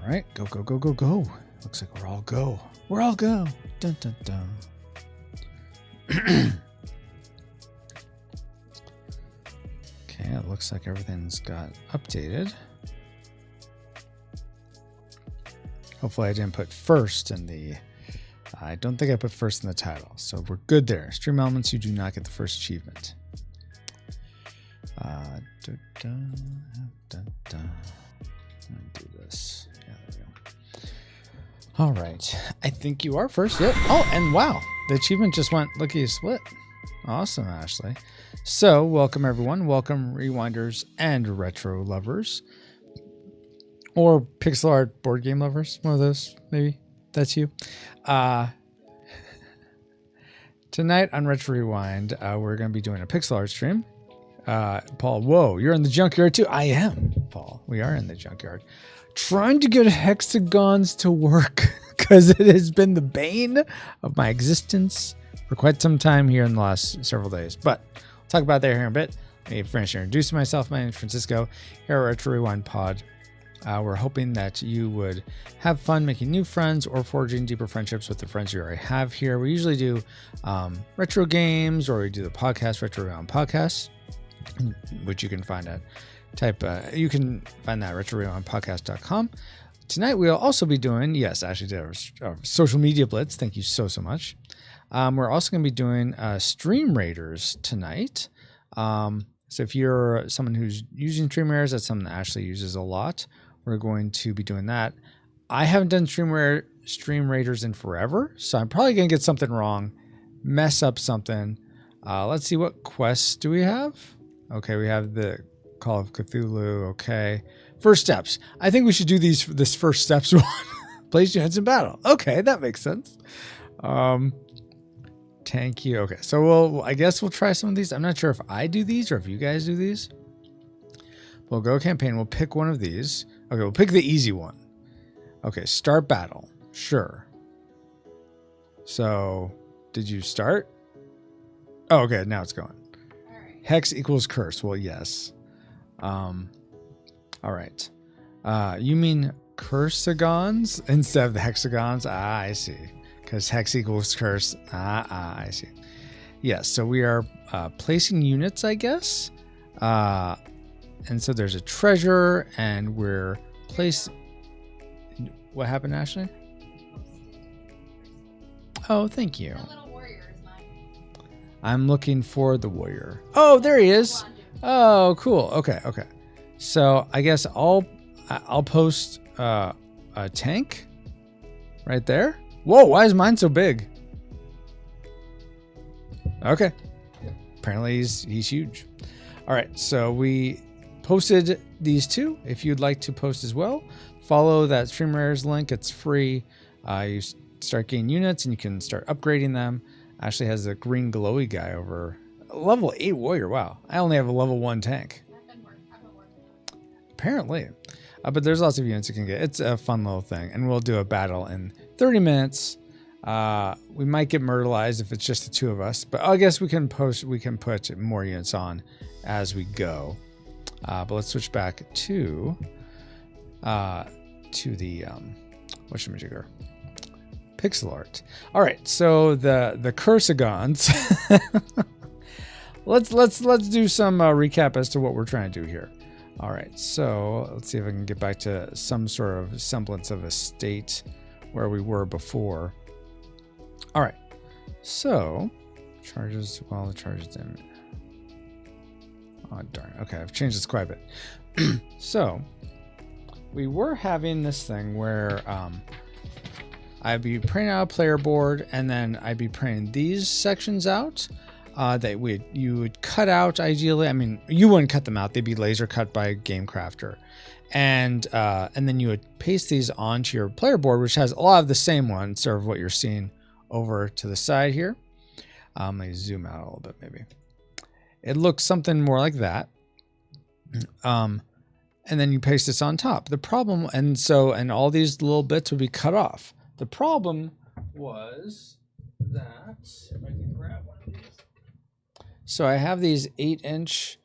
right, go, go, go, go, go. Looks like we're all go. We're all go. Dun, dun, dun. Okay, it looks like everything's got updated. Hopefully I didn't put first in the... I don't think I put first in the title, so we're good there. Stream elements, you do not get the first achievement. Dun, dun, dun, dun. Do this. Yeah, there we go. All right. I think you are first. Yep. Oh, and wow. The achievement just went lickety split. Awesome, Ashley. So, welcome everyone. Welcome rewinders and retro lovers. Or pixel art board game lovers. One of those, maybe. That's you. Tonight on Retro Rewind, we're going to be doing a pixel art stream. Paul, whoa, you're in the junkyard too. I am, Paul. We are in the junkyard. Trying to get hexagons to work because it has been the bane of my existence for quite some time here in the last several days. But I'll talk about that here in a bit. Let me finish introducing myself. My name is Francisco here at Retro Rewind Pod. We're hoping that you would have fun making new friends or forging deeper friendships with the friends you already have here. We usually do retro games, or we do the podcast, Retro Rewind Podcast, which you can find at you can find that at retrorewindpodcast.com. Tonight we'll also be doing, yes, Ashley did our social media blitz. Thank you so much. We're also going to be doing Stream Raiders tonight. So if you're someone who's using Stream Raiders, that's something that Ashley uses a lot. We're going to be doing that. I haven't done Stream Raiders in forever, so I'm probably going to get something wrong, mess up something. Let's see, what quests do we have? Okay, we have the Call of Cthulhu. Okay. First steps. I think we should do this first steps one. Place units in battle. Okay, that makes sense. Thank you. Okay, so I guess we'll try some of these. I'm not sure if I do these or if you guys do these. We'll go campaign. We'll pick one of these. Okay, we'll pick the easy one. Okay, start battle. Sure. So, did you start? Oh, okay, now it's going. All right. Hex equals curse. Well, yes. All right. You mean cursagons instead of the hexagons? Ah, I see. Because hex equals curse. I see. Yes, so we are placing units, I guess. And so there's a treasure, and we're placing... What happened, Ashley? Oh, thank you. The little warrior is mine. I'm looking for the warrior. Oh, there he is. Oh, cool. Okay. So I guess I'll post a tank right there. Whoa, why is mine so big? Okay. Apparently he's huge. All right, so we posted these two. If you'd like to post as well, follow that StreamRares link. It's free. You start getting units and you can start upgrading them. Ashley has a green glowy guy over level 8 warrior. Wow. I only have a level 1 tank. Apparently. But there's lots of units you can get. It's a fun little thing. And we'll do a battle in 30 minutes. We might get myrtleized if it's just the two of us, but I guess we can put more units on as we go. But let's switch back to the whatchamajigger, pixel art. All right, so the cursagons. let's do some recap as to what we're trying to do here. All right, so let's see if I can get back to some sort of semblance of a state where we were before. All right, so charges, well, the charges in. Oh, darn. Okay, I've changed this quite a bit. So we were having this thing where I'd be printing out a player board, and then I'd be printing these sections out that you would cut out ideally. I mean, you wouldn't cut them out; they'd be laser cut by a game crafter, and then you would paste these onto your player board, which has a lot of the same ones, sort of what you're seeing over to the side here. Let me zoom out a little bit, maybe. It looks something more like that. And then you paste this on top. The problem, and all these little bits would be cut off. The problem was that, if I can grab one of these. So I have these 8-inch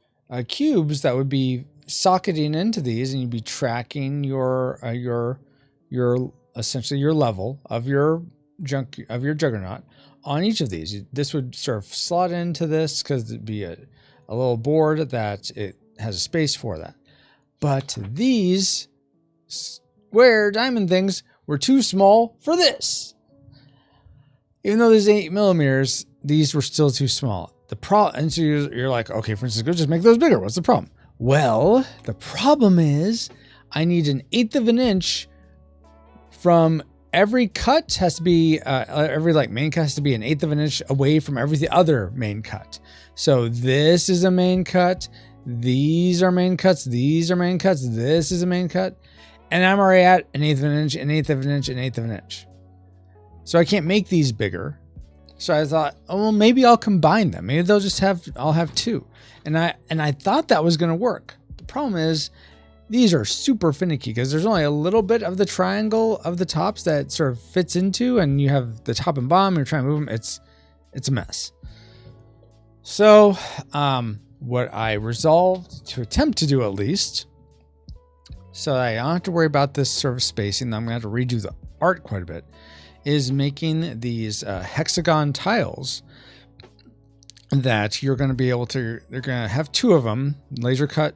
cubes that would be socketing into these, and you'd be tracking your essentially your level of your juggernaut on each of these. This would sort of slot into this because it'd be a little board that it has a space for that. But these square diamond things were too small for this. Even though there's 8 millimeters, these were still too small. And so you're like, okay, Francisco, just make those bigger. What's the problem? Well, the problem is I need an 1/8 of an inch from every cut. Has to be every main cut has to be an 1/8 of an inch away from every other main cut. So this is a main cut. These are main cuts. These are main cuts. This is a main cut. And I'm already at an 1/8 of an inch, an 1/8 of an inch, an 1/8 of an inch. So I can't make these bigger. So I thought, oh, well, maybe I'll combine them. Maybe I'll have 2. And I thought that was going to work. The problem is these are super finicky because there's only a little bit of the triangle of the tops that sort of fits into, and you have the top and bottom, and you're trying to move them. It's a mess. So what I resolved to attempt to do at least, so that I don't have to worry about this sort of spacing, I'm going to have to redo the art quite a bit, is making these hexagon tiles that you're going to be able to, they're going to have 2 of them, laser cut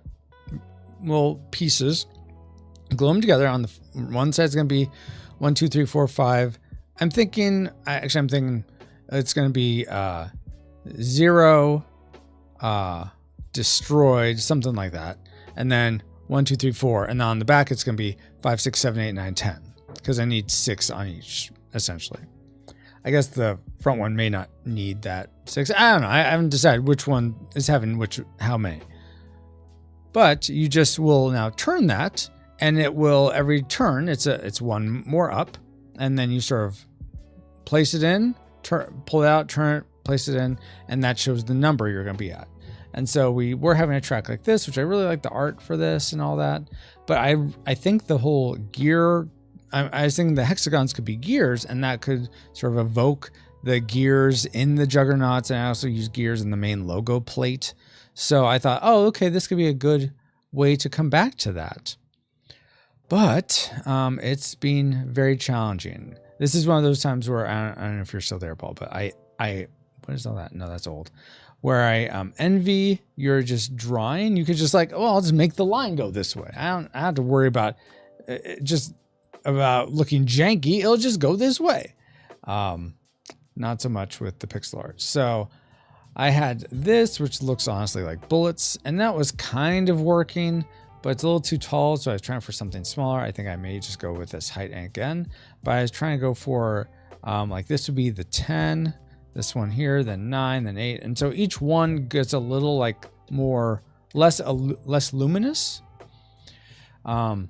little pieces, glue them together. On the one side is going to be 1, 2, 3, 4, 5. I'm thinking it's going to be 0, destroyed, something like that. And then 1, 2, 3, 4. And then on the back, it's going to be 5, 6, 7, 8, 9, 10. Because I need 6 on each, essentially. I guess the front one may not need that 6. I don't know. I haven't decided which one is having how many. But you just will now turn that, and it will, every turn, it's one more up, and then you sort of place it in, pull it out, turn it, place it in, and that shows the number you're going to be at. And so we're having a track like this, which I really like the art for this and all that. But I think the whole gear, I was thinking the hexagons could be gears, and that could sort of evoke the gears in the Juggernauts, and I also use gears in the main logo plate. So I thought, oh, okay, this could be a good way to come back to that. But it's been very challenging. This is one of those times where, I don't know if you're still there, Paul, but I what is all that? No, that's old. Where I envy your just drawing. You could just I'll just make the line go this way. I have to worry about about looking janky. It'll just go this way. Not so much with the pixel art. So I had this, which looks honestly like bullets, and that was kind of working, but it's a little too tall, so I was trying for something smaller. I think I may just go with this height again, but I was trying to go for, this would be the 10, this one here, then 9, then 8, and so each one gets a little less luminous. And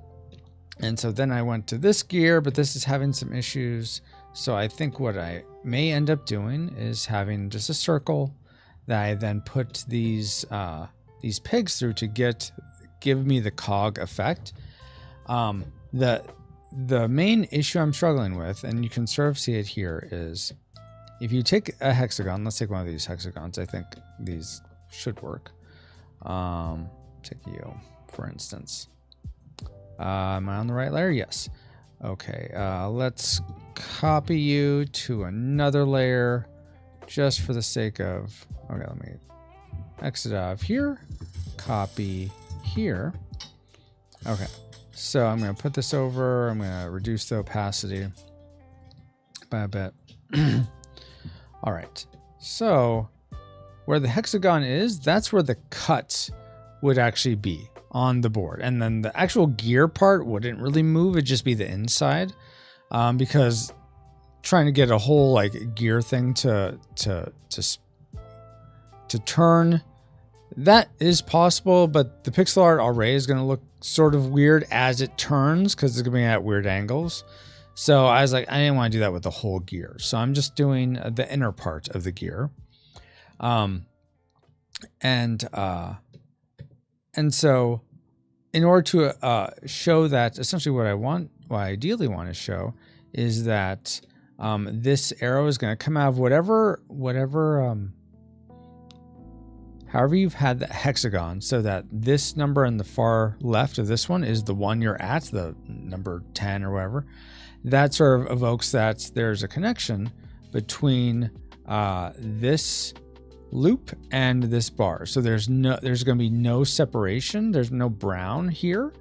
so then I went to this gear, but this is having some issues. So I think what I may end up doing is having just a circle that I then put these pegs through to give me the cog effect. The main issue I'm struggling with, and you can sort of see it here, is if you take a hexagon, let's take one of these hexagons. I think these should work. Take you, for instance. Am I on the right layer? Yes. Okay, let's copy you to another layer just for the sake of, okay, let me exit out of here, copy here. Okay, so I'm going to put this over. I'm going to reduce the opacity by a bit. All right, so where the hexagon is, that's where the cut would actually be on the board. And then the actual gear part wouldn't really move. It'd just be the inside, because trying to get a whole gear thing to turn, that is possible, but the pixel art already is going to look sort of weird as it turns because it's going to be at weird angles. So I was like, I didn't want to do that with the whole gear. So I'm just doing the inner part of the gear. And so in order to show that, essentially what I ideally want to show is that this arrow is going to come out of whatever however you've had the hexagon, so that this number on the far left of this one is the one you're at, the number 10 or whatever. That sort of evokes that there's a connection between this loop and this bar. So there's going to be no separation. There's no brown here.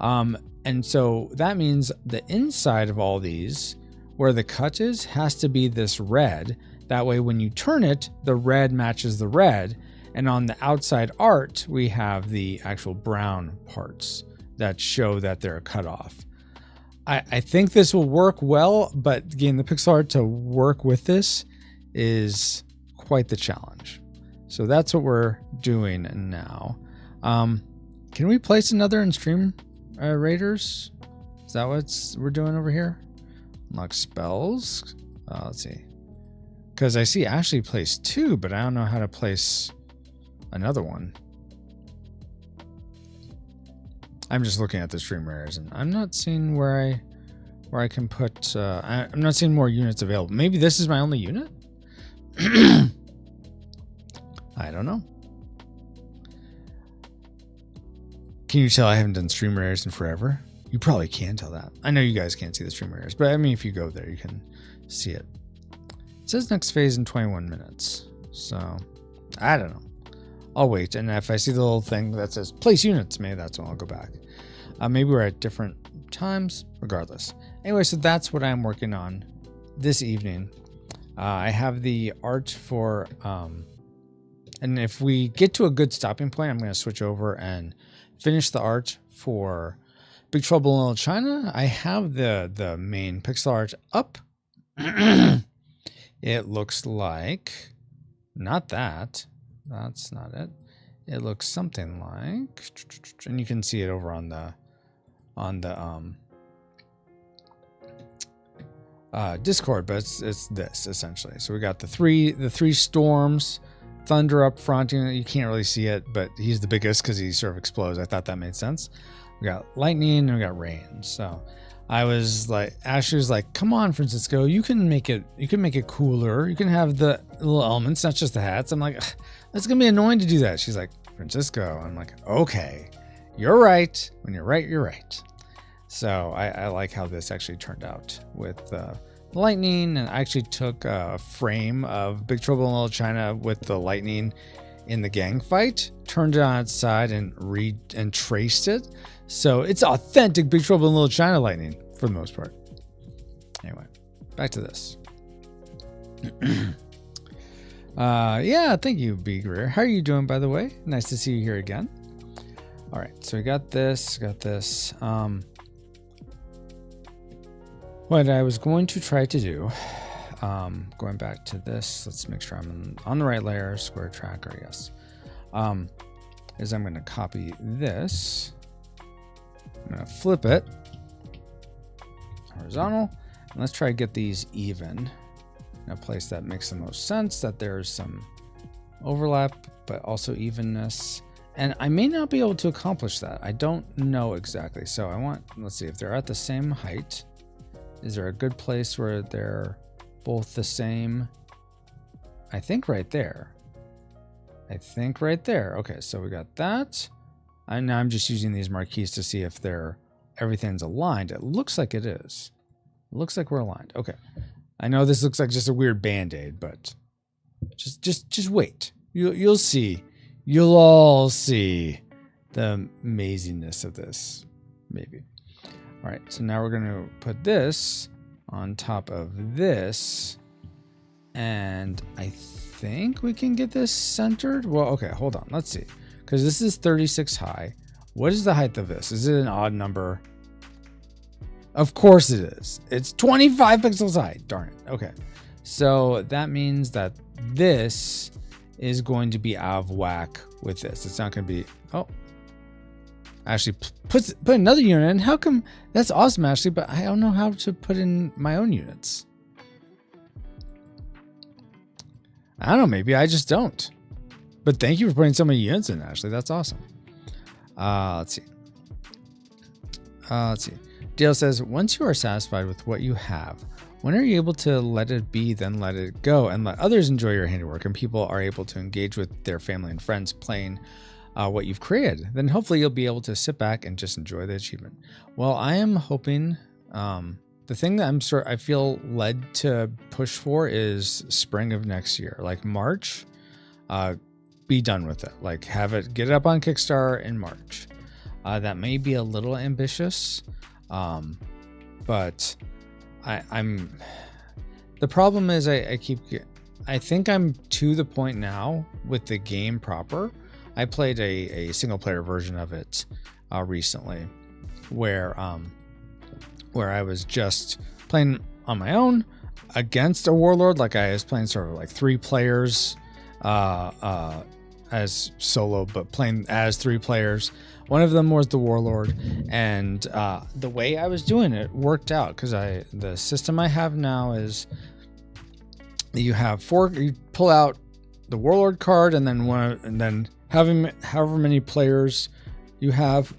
And so that means the inside of all these, where the cut is, has to be this red. That way, when you turn it, the red matches the red. And on the outside art, we have the actual brown parts that show that they're cut off. I think this will work well, but again, the pixel art to work with this is quite the challenge. So that's what we're doing now. Can we place another in Stream Raiders? Is that what we're doing over here? Unlock spells. Let's see. Because I see Ashley placed 2, but I don't know how to place another one. I'm just looking at the Stream Raiders, and I'm not seeing where I can put. I'm not seeing more units available. Maybe this is my only unit. I don't know. Can you tell I haven't done Stream Raiders in forever? You probably can tell that. I know you guys can't see the Stream Raiders, but I mean, if you go there, you can see it. It says next phase in 21 minutes. So, I don't know. I'll wait, and if I see the little thing that says place units, maybe that's when I'll go back. Maybe we're at different times, regardless. Anyway, so that's what I'm working on this evening. I have the art for, and if we get to a good stopping point, I'm going to switch over and finish the art for Big Trouble in Little China. I have the main pixel art up. It looks like, not that. That's not it. It looks something like, and you can see it over on the Discord, but it's this essentially. So we got the three storms, thunder up front. You can't really see it, but he's the biggest because he sort of explodes. I thought that made sense. We got lightning and we got rain. So I was like, Ashley was like, "Come on, Francisco, you can make it cooler. You can have the little elements, not just the hats." I'm like, "That's gonna be annoying to do that." She's like, "Francisco." I'm like, "Okay, you're right. When you're right, you're right." So I like how this actually turned out with lightning, and I actually took a frame of Big Trouble in Little China with the lightning in the gang fight, turned it on its side, and traced it. So it's authentic Big Trouble in Little China lightning for the most part. Anyway, back to this. Yeah, thank you, B. Greer. How are you doing, by the way? Nice to see you here again. All right, so we got this. What I was going to try to do, going back to this, let's make sure I'm on the right layer, square tracker, yes. Is I'm going to copy this. I'm going to flip it horizontal, and let's try to get these even in a place that makes the most sense, that there's some overlap, but also evenness. And I may not be able to accomplish that. I don't know exactly. So let's see if they're at the same height. Is there a good place where they're both the same? I think right there. Okay, so we got that. And now I'm just using these marquees to see if everything's aligned. It looks like it is. It looks like we're aligned. Okay. I know this looks like just a weird band-aid, but just wait. You'll see. You'll all see the amazingness of this, maybe. All right, so now we're going to put this on top of this, and I think we can get this centered. Well, okay, hold on. Let's see, because this is 36 high. What is the height of this? Is it an odd number? Of course it is. It's 25 pixels high. Darn it. Okay, so that means that this is going to be out of whack with this. It's not going to be, Ashley put another unit in. How come? That's awesome, Ashley, but I don't know how to put in my own units. I don't know, maybe I just don't. But thank you for putting so many units in, Ashley. That's awesome. Let's see. Dale says, once you are satisfied with what you have, when are you able to let it be, then let it go, and let others enjoy your handiwork, and people are able to engage with their family and friends playing what you've created? Then hopefully you'll be able to sit back and just enjoy the achievement. Well, I am hoping, the thing that I feel led to push for is spring of next year, like March. Be done with it. Like get it up on Kickstarter in March. That may be a little ambitious, but the problem is I think I'm to the point now with the game proper. I played a single player version of it recently where I was just playing on my own against a warlord. Like I was playing sort of like 3 players as solo, but playing as 3 players. One of them was the warlord, and the way I was doing it worked out because the system I have now is you have 4. You pull out the warlord card, and then however many players you have,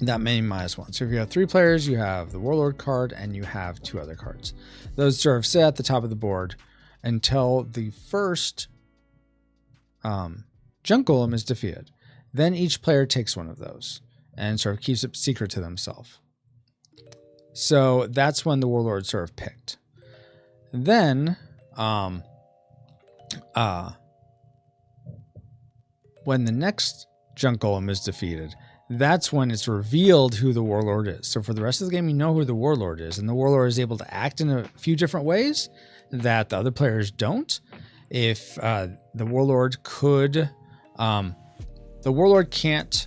that many -1. So if you have 3 players, you have the warlord card, and you have 2 other cards. Those sort of sit at the top of the board until the first junk golem is defeated. Then each player takes one of those and sort of keeps it secret to themselves. So that's when the warlord sort of picked. Then, when the next junk golem is defeated, that's when it's revealed who the warlord is. So for the rest of the game, you know who the warlord is, and the warlord is able to act in a few different ways that the other players don't. If the warlord could, the warlord can't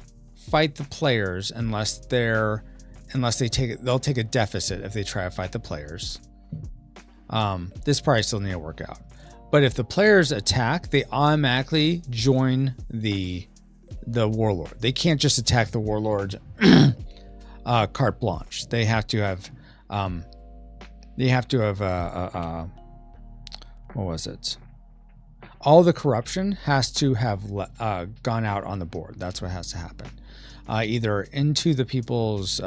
fight the players unless they'll take a deficit if they try to fight the players. This probably still need to work out. But if the players attack, they automatically join the warlord. They can't just attack the warlord carte blanche. They have to have what was it? All the corruption has to have gone out on the board. That's what has to happen. Either into the people's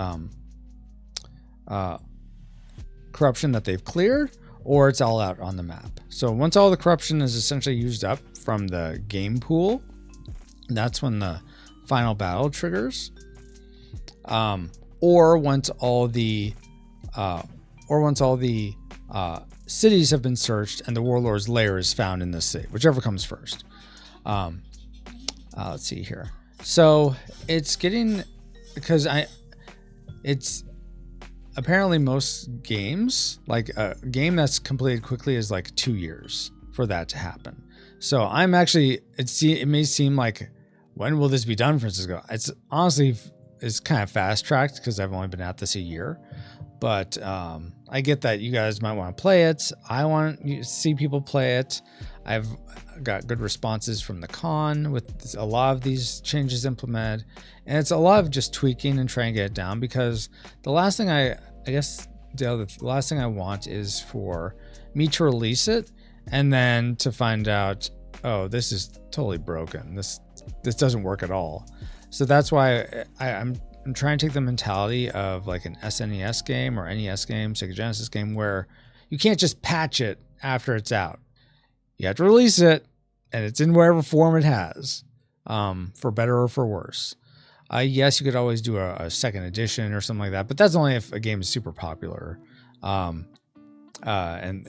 corruption that they've cleared, or it's all out on the map. So once all the corruption is essentially used up from the game pool, that's when the final battle triggers. Or once all the cities have been searched and the warlord's lair is found in the city, whichever comes first. Let's see here. So it's getting, it's apparently most games, like a game that's completed quickly is like 2 years for that to happen. So I'm actually, it may seem like, when will this be done, Francisco? It's honestly, it's kind of fast tracked because I've only been at this a year. But I get that you guys might want to play it. I want to see people play it. I've got good responses from the con with a lot of these changes implemented. And it's a lot of just tweaking and trying to get it down, because the last thing the last thing I want is for me to release it and then to find out, oh, this is totally broken. This doesn't work at all. So that's why I'm trying to take the mentality of like an SNES game or NES game, Sega Genesis game, where you can't just patch it after it's out. You have to release it, and it's in whatever form it has, for better or for worse. Yes, you could always do a second edition or something like that, but that's only if a game is super popular, and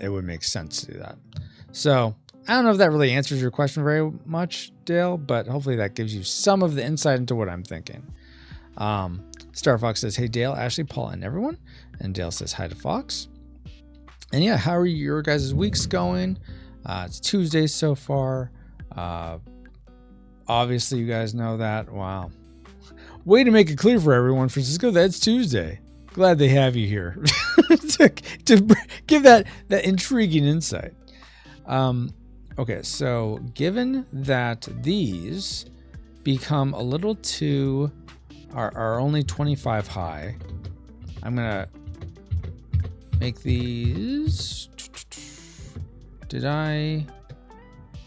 it would make sense to do that. So I don't know if that really answers your question very much, Dale, but hopefully that gives you some of the insight into what I'm thinking. Star Fox says, hey Dale, Ashley, Paul, and everyone. And Dale says hi to Fox. And yeah, how are your guys' weeks going? It's Tuesday so far. Obviously you guys know that. Wow. Way to make it clear for everyone, Francisco, that it's Tuesday. Glad they have you here to give that intriguing insight. Okay, so given that these become a little too are only 25 high, I'm gonna make these.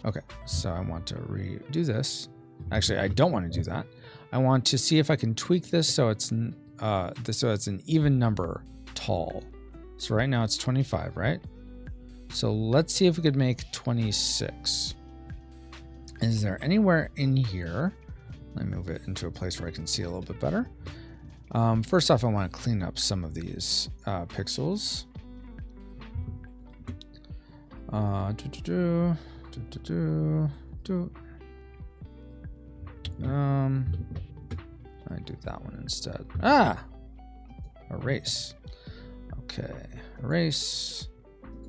Okay, so I want to redo this. Actually, I don't want to do that. I want to see if I can tweak this so it's an even number tall. So right now it's 25, right? So let's see if we could make 26. Is there anywhere in here? Let me move it into a place where I can see a little bit better. First off, I want to clean up some of these pixels. I do that one instead. Erase. Okay, erase,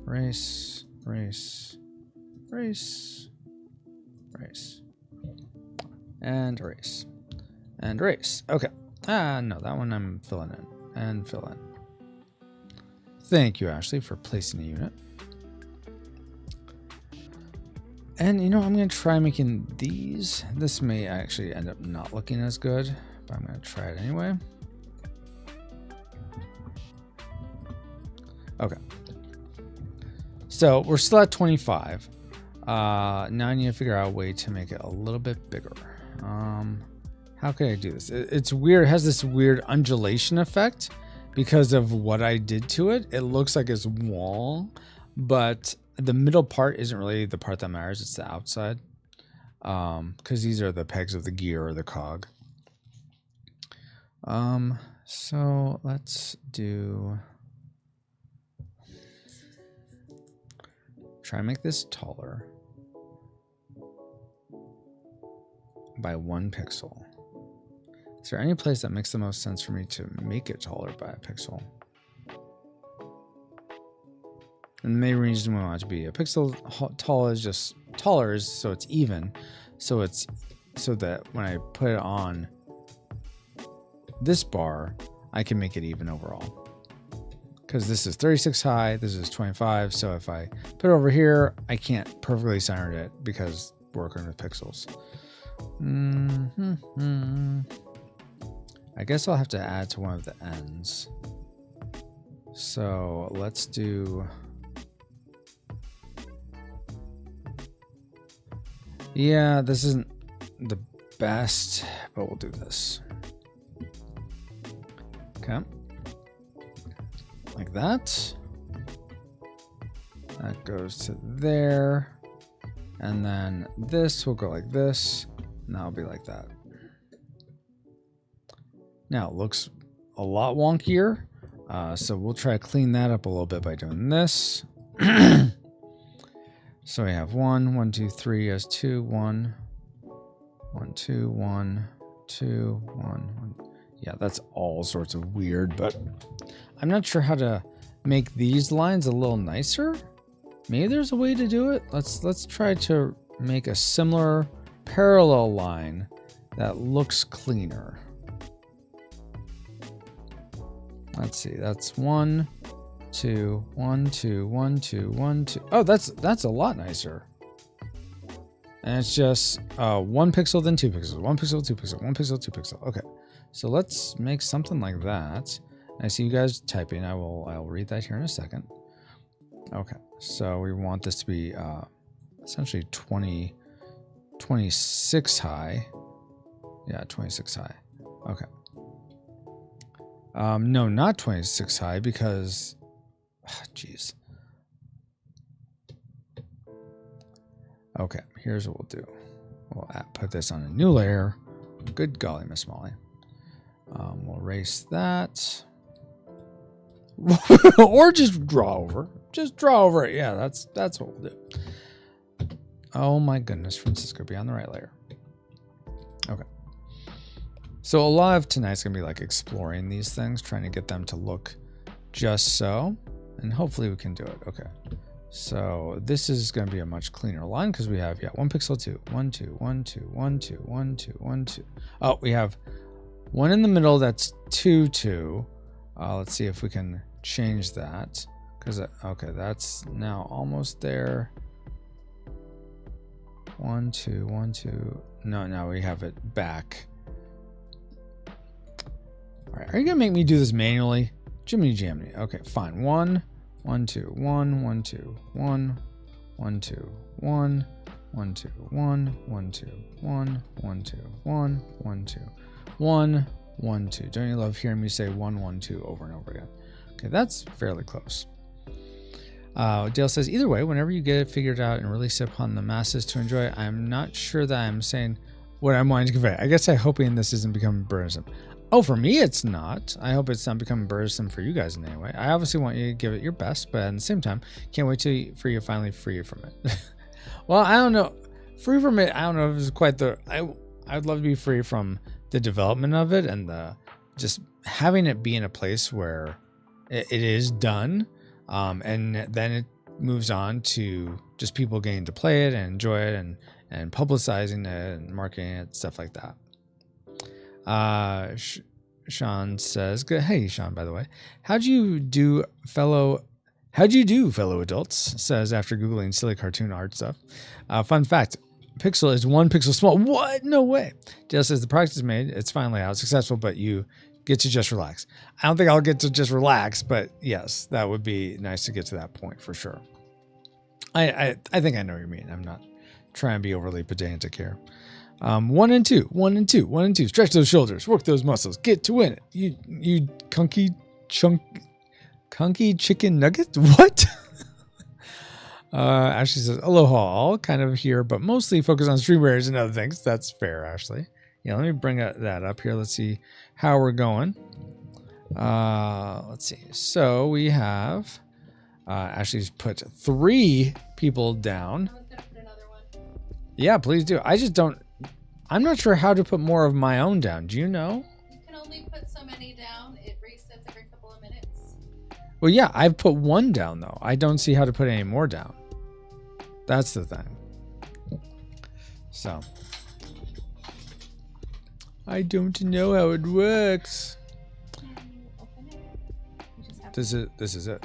erase, erase, erase, erase, and erase, and erase. Okay. No, that one I'm filling in and fill in. Thank you, Ashley, for placing a unit. And you know, I'm going to try making these. This may actually end up not looking as good, but I'm going to try it anyway. Okay. So we're still at 25. Now I need to figure out a way to make it a little bit bigger. How can I do this? It's weird. It has this weird undulation effect because of what I did to it. It looks like it's wall, but the middle part isn't really the part that matters. It's the outside. Because these are the pegs of the gear or the cog. So let's do... Try and make this taller by 1 pixel. Is there any place that makes the most sense for me to make it taller by a pixel? And the main reason we want it to be a pixel tall is just taller is so it's even. So it's so that when I put it on this bar, I can make it even overall. Because this is 36 high, this is 25. So if I put it over here, I can't perfectly center it because we're working with pixels. I guess I'll have to add to one of the ends. So let's do... Yeah, this isn't the best, but we'll do this. Okay. Like that. That goes to there. And then this will go like this. And that'll be like that. Now it looks a lot wonkier. So we'll try to clean that up a little bit by doing this. So we have 1, 1, 2, 3 as 2, 1, 1, 2, 1, 2, 1, 1. Yeah, that's all sorts of weird, but I'm not sure how to make these lines a little nicer. Maybe there's a way to do it. Let's try to make a similar parallel line that looks cleaner. Let's see, that's 1, 2, 1, 2, 1, 2, 1, 2. Oh, that's a lot nicer. And it's just 1 pixel, then 2 pixels, 1 pixel, 2 pixel, 1 pixel, 2 pixel. Okay, so let's make something like that. I see you guys typing. I'll read that here in a second. Okay, so we want this to be essentially 26 high. Yeah, 26 high. Okay. No, not 26 high because, jeez. Okay, here's what we'll do. We'll put this on a new layer. Good golly, Miss Molly. We'll erase that. Or just draw over. Just draw over it. Yeah, that's what we'll do. Oh my goodness, Francisco, be on the right layer. Okay. So a lot of tonight's gonna be like exploring these things, trying to get them to look just so, and hopefully we can do it. Okay. So this is gonna be a much cleaner line because we have 1 pixel, 2, 1, 2, 1, 2, 1, 2, 1, 2, 1, 2. Oh, we have one in the middle that's 2, 2. Let's see if we can change that because okay, that's now almost there. 1, 2, 1, 2. No, now we have it back. All right, are you gonna make me do this manually? Jiminy Jammy. Okay, fine. 1, 1, 2, 1, 1, 2, 1, 1, 2, 1, 1, 2, 1, 1, 2, 1, 1, 2, 1, 1, 2, 1, 1, 2. Don't you love hearing me say 1, 1, 2 over and over again? Okay, that's fairly close. Dale says, either way, whenever you get it figured out and release it upon the masses to enjoy, I'm not sure that I'm saying what I'm wanting to convey. I guess I'm hoping this isn't becoming burdensome. Oh, for me, it's not. I hope it's not becoming burdensome for you guys in any way. I obviously want you to give it your best, but at the same time, can't wait for you to finally free from it. Well, I don't know. Free from it, I don't know if it's quite the... I'd love to be free from the development of it and the just having it be in a place where it is done, and then it moves on to just people getting to play it and enjoy it and publicizing it and marketing it, stuff like that. Sean says, hey Sean, by the way, how'd you do fellow adults? Says after Googling silly cartoon art stuff. Fun fact, pixel is 1 pixel small. What? No way. Dale says the product is made, it's finally out, successful, but you get to just relax. I don't think I'll get to just relax, but yes, that would be nice to get to that point for sure. I think I know what you mean. I'm not trying to be overly pedantic here. 1 and 2, 1 and 2, 1 and 2. Stretch those shoulders, work those muscles, get to win it. You kunky chicken nugget? What? Ashley says, aloha, all kind of here, but mostly focus on stream rares and other things. That's fair, Ashley. Yeah, let me bring that up here. Let's see how we're going. Let's see. So we have Ashley's put 3 people down. I was gonna put another one. Yeah, please do. I'm not sure how to put more of my own down. Do you know? You can only put so many down. It resets every couple of minutes. Well, yeah, I've put 1 down though. I don't see how to put any more down. That's the thing. So I don't know how it works. Can you open it? You just have This is it.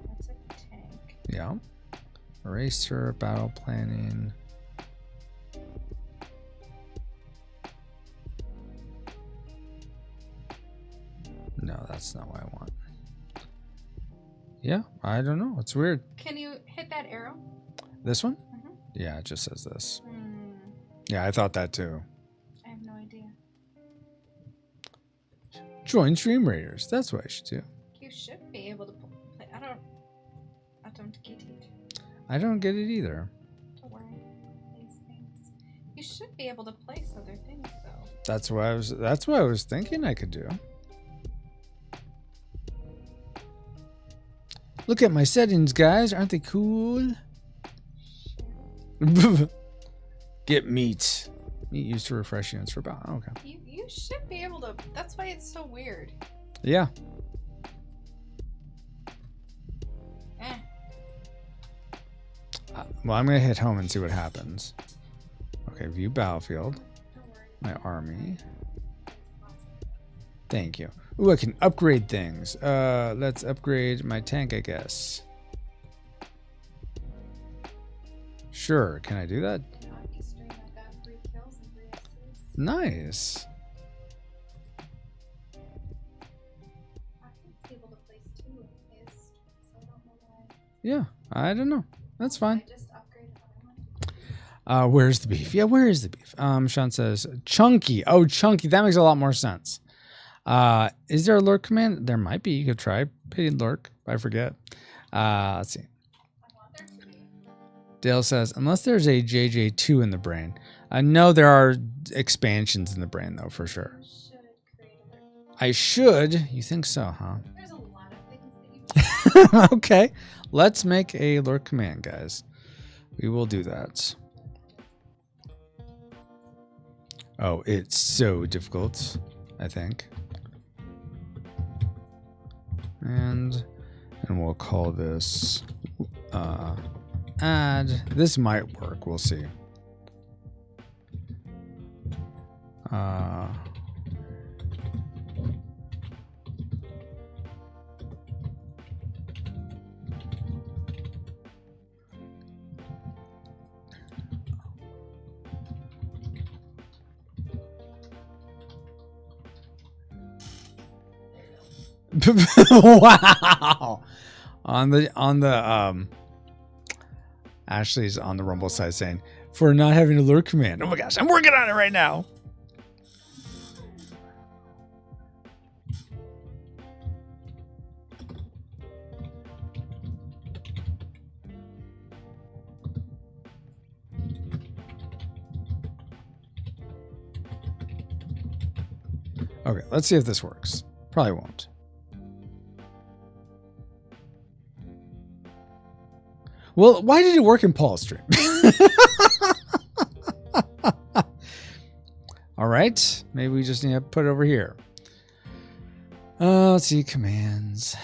That's a tank. Yeah. Eraser, battle planning. No, that's not what I want. Yeah, I don't know. It's weird. Can you hit that arrow? This one? Mm-hmm. Yeah, it just says this. Yeah, I thought that too. I have no idea. Join Stream Raiders. That's what I should do. You should be able to play. I don't get it. I don't get it either. Don't worry. These things. You should be able to place other things though. That's what I was thinking I could do. Look at my settings, guys. Aren't they cool? Get meat. Meat used to refresh units for about... Okay. You should be able to... That's why it's so weird. Yeah. Well, I'm going to hit home and see what happens. Okay, view battlefield. My army. Thank you. Ooh, I can upgrade things. Let's upgrade my tank, I guess. Sure, can I do that? Nice. Yeah, I don't know. That's fine. Where's the beef? Yeah, where is the beef? Sean says chunky. Oh, chunky. That makes a lot more sense. Is there a lurk command? There might be. You could try paid lurk. I forget. Let's see. Dale says, unless there's a JJ2 in the brain. No, there are expansions in the brain, though, for sure. I should? You think so, huh? There's a lot of things that you Okay. Let's make a lurk command, guys. We will do that. Oh, it's so difficult, I think. And we'll call this add. This might work. We'll see. Wow. On the Ashley's on the Rumble side saying, for not having a lure command. Oh my gosh, I'm working on it right now. Okay, let's see if this works. Probably won't. Well, why did it work in Paul's stream? All right, maybe we just need to put it over here. Let's see, commands.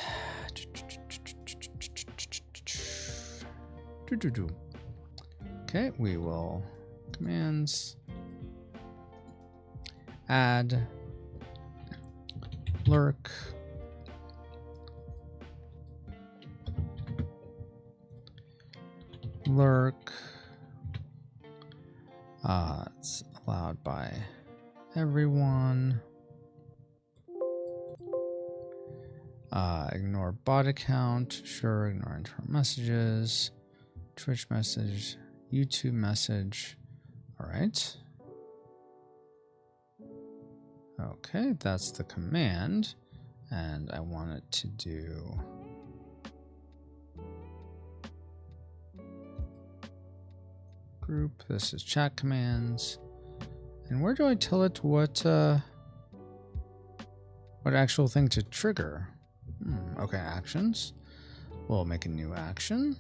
Okay, we will commands add lurk it's allowed by everyone. Ignore bot account. Sure, ignore internal messages. Twitch message. YouTube message. All right. Okay, that's the command. And I want it to do... group. This is chat commands. And where do I tell it what actual thing to trigger? Okay, actions. We'll make a new action.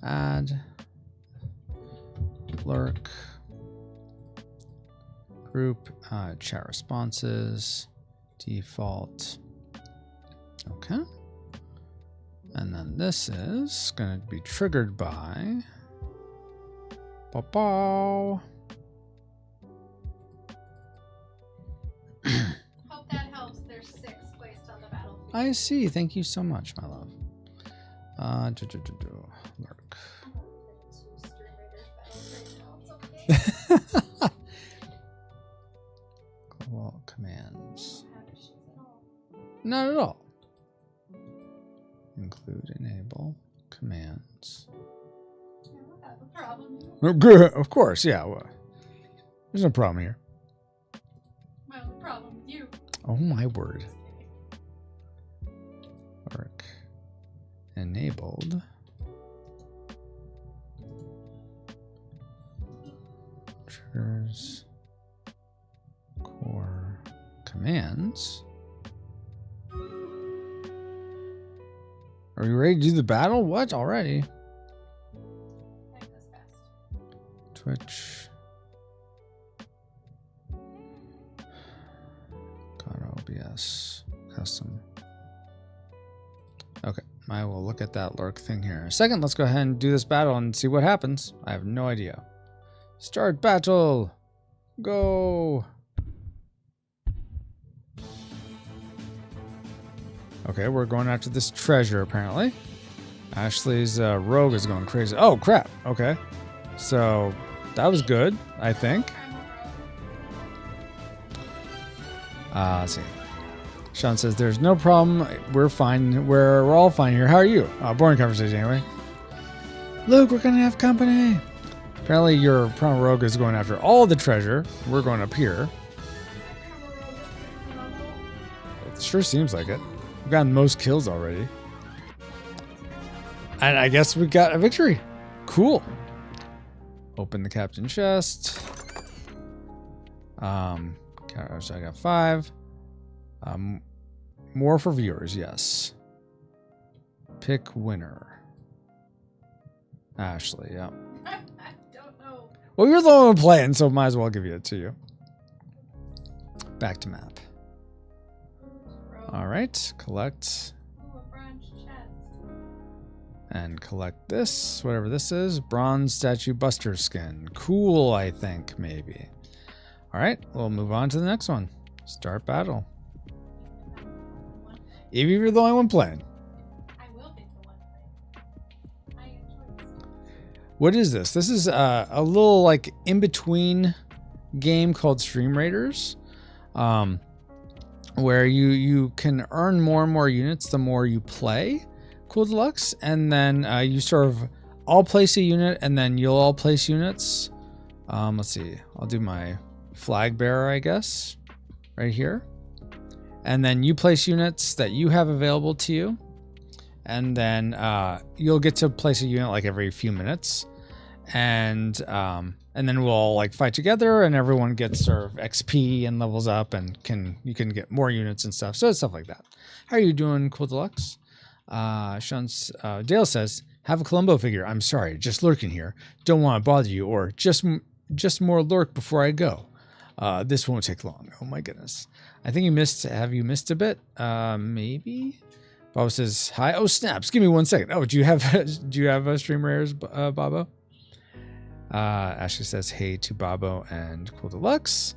Add lurk group chat responses default. Okay. And then this is going to be triggered by Pow. Hope that helps. There's 6 placed on the battlefield. I see. Thank you so much, my love. Lurk. Global commands. Not at all. Include enable commands. Of course, yeah. Well, there's no problem here. My only problem with you. Oh my word. Work enabled. Triggers core commands. Are you ready to do the battle? What already? Twitch. God, OBS custom. Okay, I will look at that lurk thing here in a second. Let's go ahead and do this battle and see what happens. I have no idea. Start battle. Go. Okay, we're going after this treasure apparently. Ashley's rogue is going crazy. Oh crap. Okay, so that was good, I think. Let's see. Sean says, there's no problem. We're fine. We're all fine here. How are you? Boring conversation anyway. Luke, we're going to have company. Apparently your Promo Rogue is going after all the treasure. We're going up here. It sure seems like it. We've gotten most kills already. And I guess we got a victory. Cool. Open the captain chest. So I got 5. More for viewers, yes. Pick winner. Ashley, yeah. I don't know. Well, you're the one playing, so might as well give it to you. Back to map. All right, collect. Ooh, a bronze chest. And collect this, whatever this is. Bronze statue buster skin. Cool, I think, maybe. All right, we'll move on to the next one. Start battle. If you're the only one playing. I will be the one playing. I enjoy this. What is this? This is a little like in-between game called Stream Raiders. Where you can earn more and more units the more you play Cool Deluxe, and then you sort of all place a unit and then you'll all place units. Let's see, I'll do my flag bearer, I guess, right here. And then you place units that you have available to you. And then you'll get to place a unit like every few minutes. And and then we'll all like fight together, and everyone gets sort of XP and levels up, and you can get more units and stuff. So it's stuff like that. How are you doing, Cool Deluxe? Dale says, "Have a Columbo figure. I'm sorry, just lurking here. Don't want to bother you, or just more lurk before I go. This won't take long." Oh my goodness. I think you missed. Have you missed a bit? Maybe. Bobo says, "Hi." Oh snaps! Give me 1 second. Oh, do you have stream rares, Bobo? Ashley says, "Hey" to Bobo and Cool Deluxe.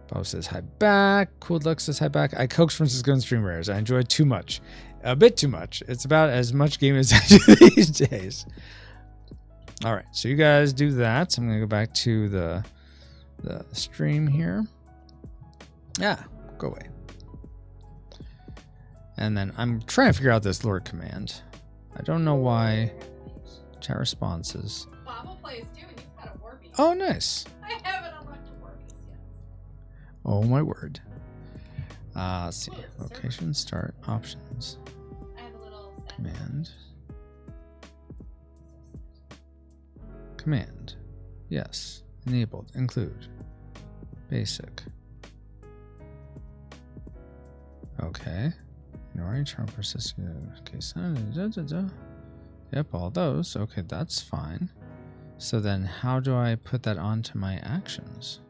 Bobo says, "Hi back." Cool Deluxe says, "Hi back." I coax Francisco in stream rares. I enjoy too much. A bit too much. It's about as much game as I do these days. All right, so you guys do that. So I'm gonna go back to the stream here. Yeah, go away. And then I'm trying to figure out this lure command. I don't know why. Chat responses. Bobo plays too, and he's got a Warpies. Oh, nice. I haven't unlocked a Warpies yet. Oh my word. Let's see. Location, start, options, I have a little command. Command. Yes. Enabled. Include. Basic. Okay. Ignoring term persistent. Okay. Yep, all those. Okay, that's fine. So then how do I put that onto my actions?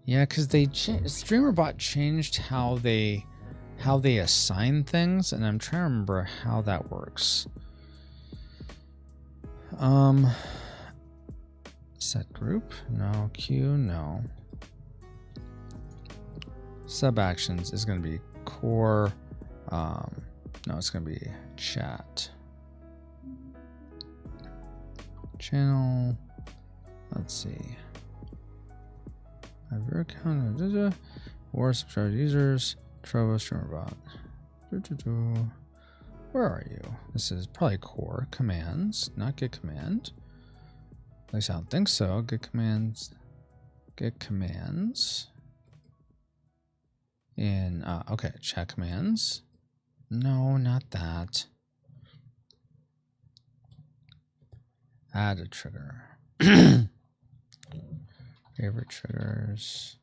Yeah, because StreamerBot changed how they assign things, and I'm trying to remember how that works. Set group, no. Queue, no. Sub actions is going to be core. No, it's going to be chat. Channel. Let's see. Have your account. Or subscribe users. Trovo StreamerBot. Where are you? This is probably core commands, not get command. At least I don't think so. Get commands. Get commands. In okay, chat commands. No, not that. Add a trigger. Favorite triggers.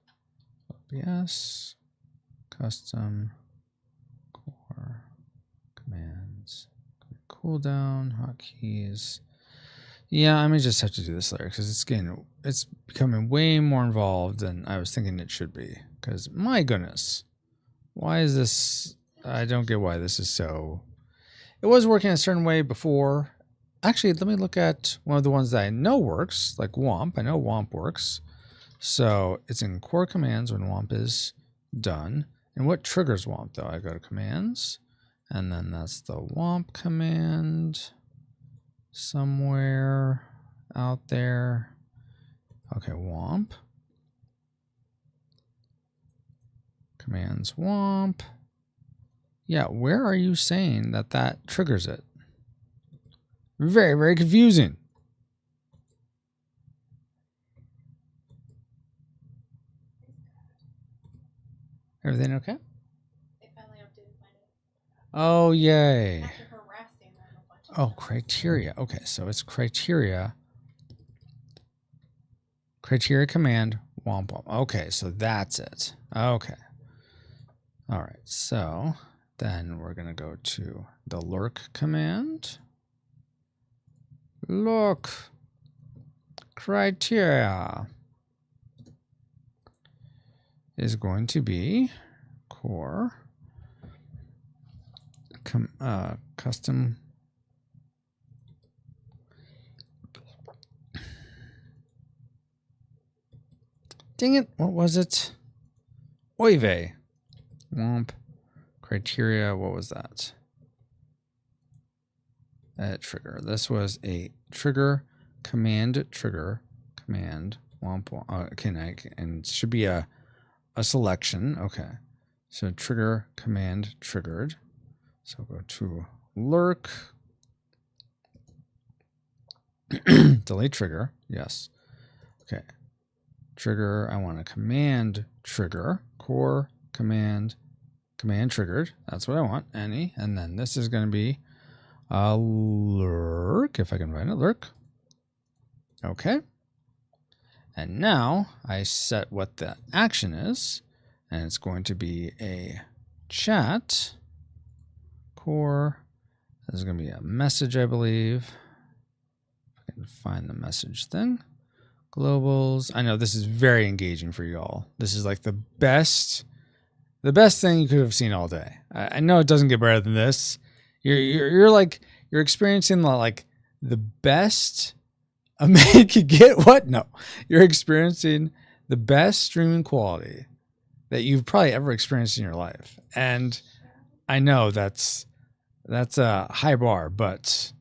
OBS. Custom. Core. Commands. Cooldown. Hotkeys. Yeah, I may just have to do this later because it's becoming way more involved than I was thinking it should be. Because my goodness, why is this? I don't get why this is so. It was working a certain way before. Actually, let me look at one of the ones that I know works, like WOMP. I know WOMP works. So it's in core commands when WOMP is done. And what triggers WOMP though? I go to commands, and then that's the WOMP command somewhere out there. Okay, WOMP. Commands WOMP. Yeah, where are you saying that triggers it? Very, very confusing. Everything okay? They finally updated my name. Oh, yay. After harassing them a bunch of Oh, times. criteria. Okay, so it's criteria. Criteria command, WOMP WOMP. Okay, so that's it. Okay. All right, so then we're going to go to the lurk command. Look. Criteria is going to be core custom dang it, what was it? Oive. WOMP criteria, what was that? Trigger. This was a trigger command command WOMP WOMP. Okay, and it should be a selection. Okay. So trigger command triggered. So go to lurk. Delete trigger. Yes. Okay. Trigger. I want a command trigger. Core command triggered. That's what I want. Any. And then this is going to be Lurk, if I can find it, lurk. Okay. And now I set what the action is, and it's going to be a chat core. There's going to be a message, I believe. I can find the message thing. Globals. I know this is very engaging for you all. This is like the best thing you could have seen all day. I know it doesn't get better than this. You're experiencing the best a man could get. What? No, you're experiencing the best streaming quality that you've probably ever experienced in your life. And I know that's a high bar, but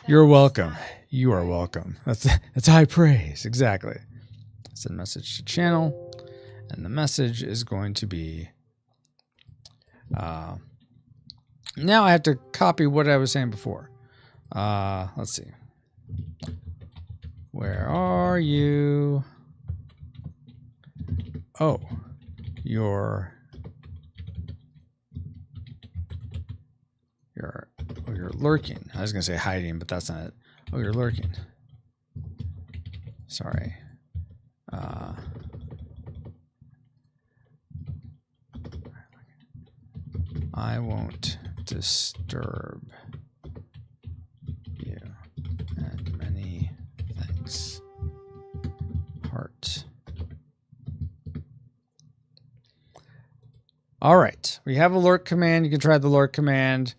you're welcome. You are welcome. That's high praise. Exactly. Send message to channel, and the message is going to be. Now I have to copy what I was saying before. Let's see. Where are you? Oh, you're lurking. I was gonna say hiding, but that's not it. Oh, you're lurking. Sorry. I won't disturb you. And many thanks. Heart. All right. We have a lurk command. You can try the lurk command.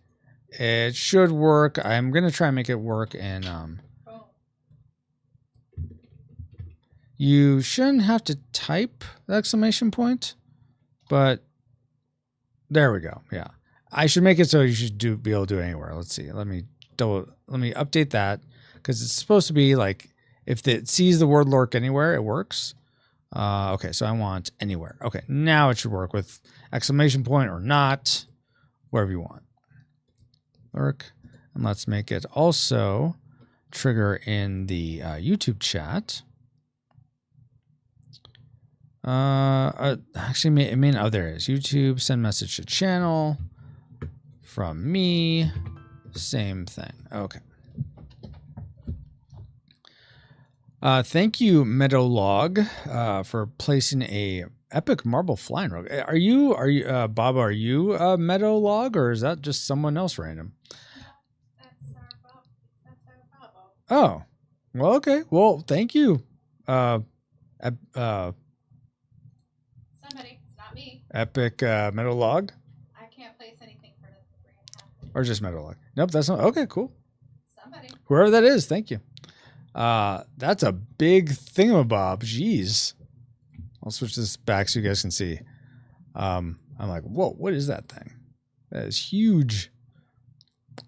It should work. I'm going to try and make it work in... You shouldn't have to type the exclamation point, but there we go. Yeah. I should make it so you should be able to do it anywhere. Let's see. Let me update that, because it's supposed to be like if it sees the word lurk anywhere, it works. Okay, so I want anywhere. Okay, now it should work with exclamation point or not, wherever you want. Lurk. And let's make it also trigger in the YouTube chat. Actually, it may not. Oh, there it is. YouTube, send message to channel from me. Same thing. Okay. Thank you, Meadowlog, for placing a epic marble flying rogue. Are you Baba? Are you Meadowlog, or is that just someone else random? Oh, well, okay. Well, thank you. Somebody, it's not me. Epic Meadowlog. I can't place anything for this 3.5. Or just Meadowlog. Nope, that's not. Okay, cool. Somebody. Whoever that is, thank you. That's a big thingamabob. Jeez. I'll switch this back so you guys can see. I'm like, whoa, what is that thing? That is huge.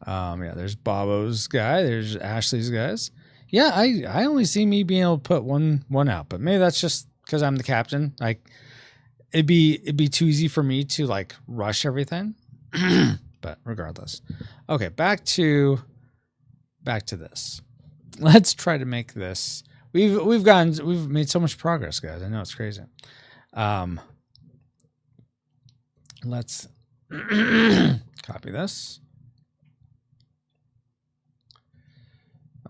Yeah, there's Bobo's guy. There's Ashley's guys. Yeah, I only see me being able to put one out, but maybe that's just because I'm the captain. Like, it'd be too easy for me to like rush everything. But regardless, okay, back to this. Let's try to make this. We've made so much progress, guys. I know it's crazy. Let's copy this.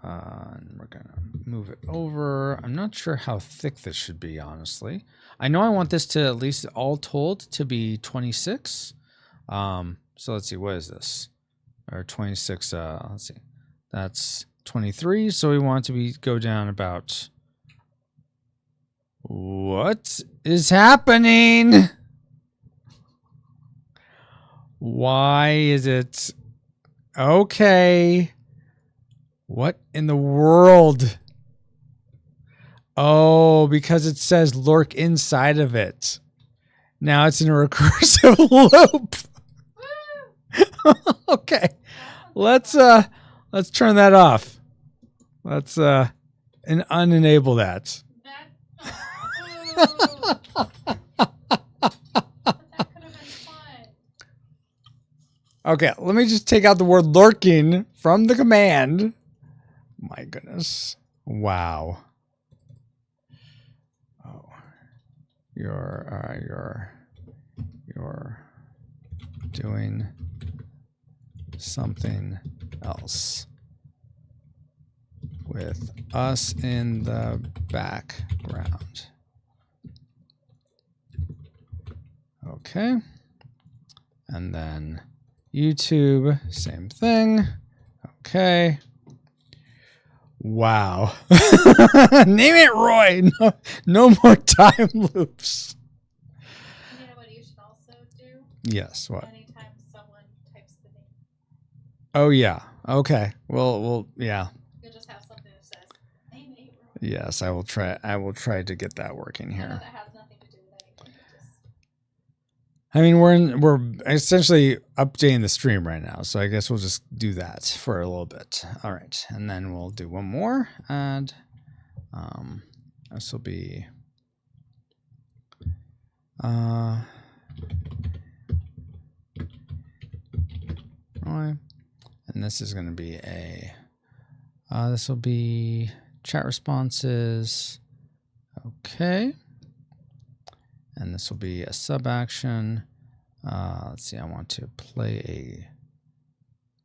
And we're gonna move it over. I'm not sure how thick this should be, honestly. I know I want this to at least all told to be 26. So let's see, what is this? Or 26, let's see. That's 23, so we want to go down about... What is happening? Why is it... Okay. What in the world? Oh, because it says lurk inside of it. Now it's in a recursive loop. Okay. Let's turn that off. Let's unenable that. Okay, let me just take out the word lurking from the command. My goodness. Wow. Oh. You're doing something else with us in the background. Okay. And then YouTube, same thing. Okay. Wow. Name it Roy. No more time loops. You know what you should also do? Yes, what? Anytime someone types the name. Oh, yeah. Okay. Well, yeah. You'll just have something that says, name it Roy. Yes, I will try to get that working I know here. that has nothing to do with anything. Just... I mean, we're essentially updating the stream right now, so I guess we'll just do that for a little bit. All right, and then we'll do one more, and this will be Roy, and this is going to be a this will be chat responses. Okay. And this will be a sub action. Let's see, I want to play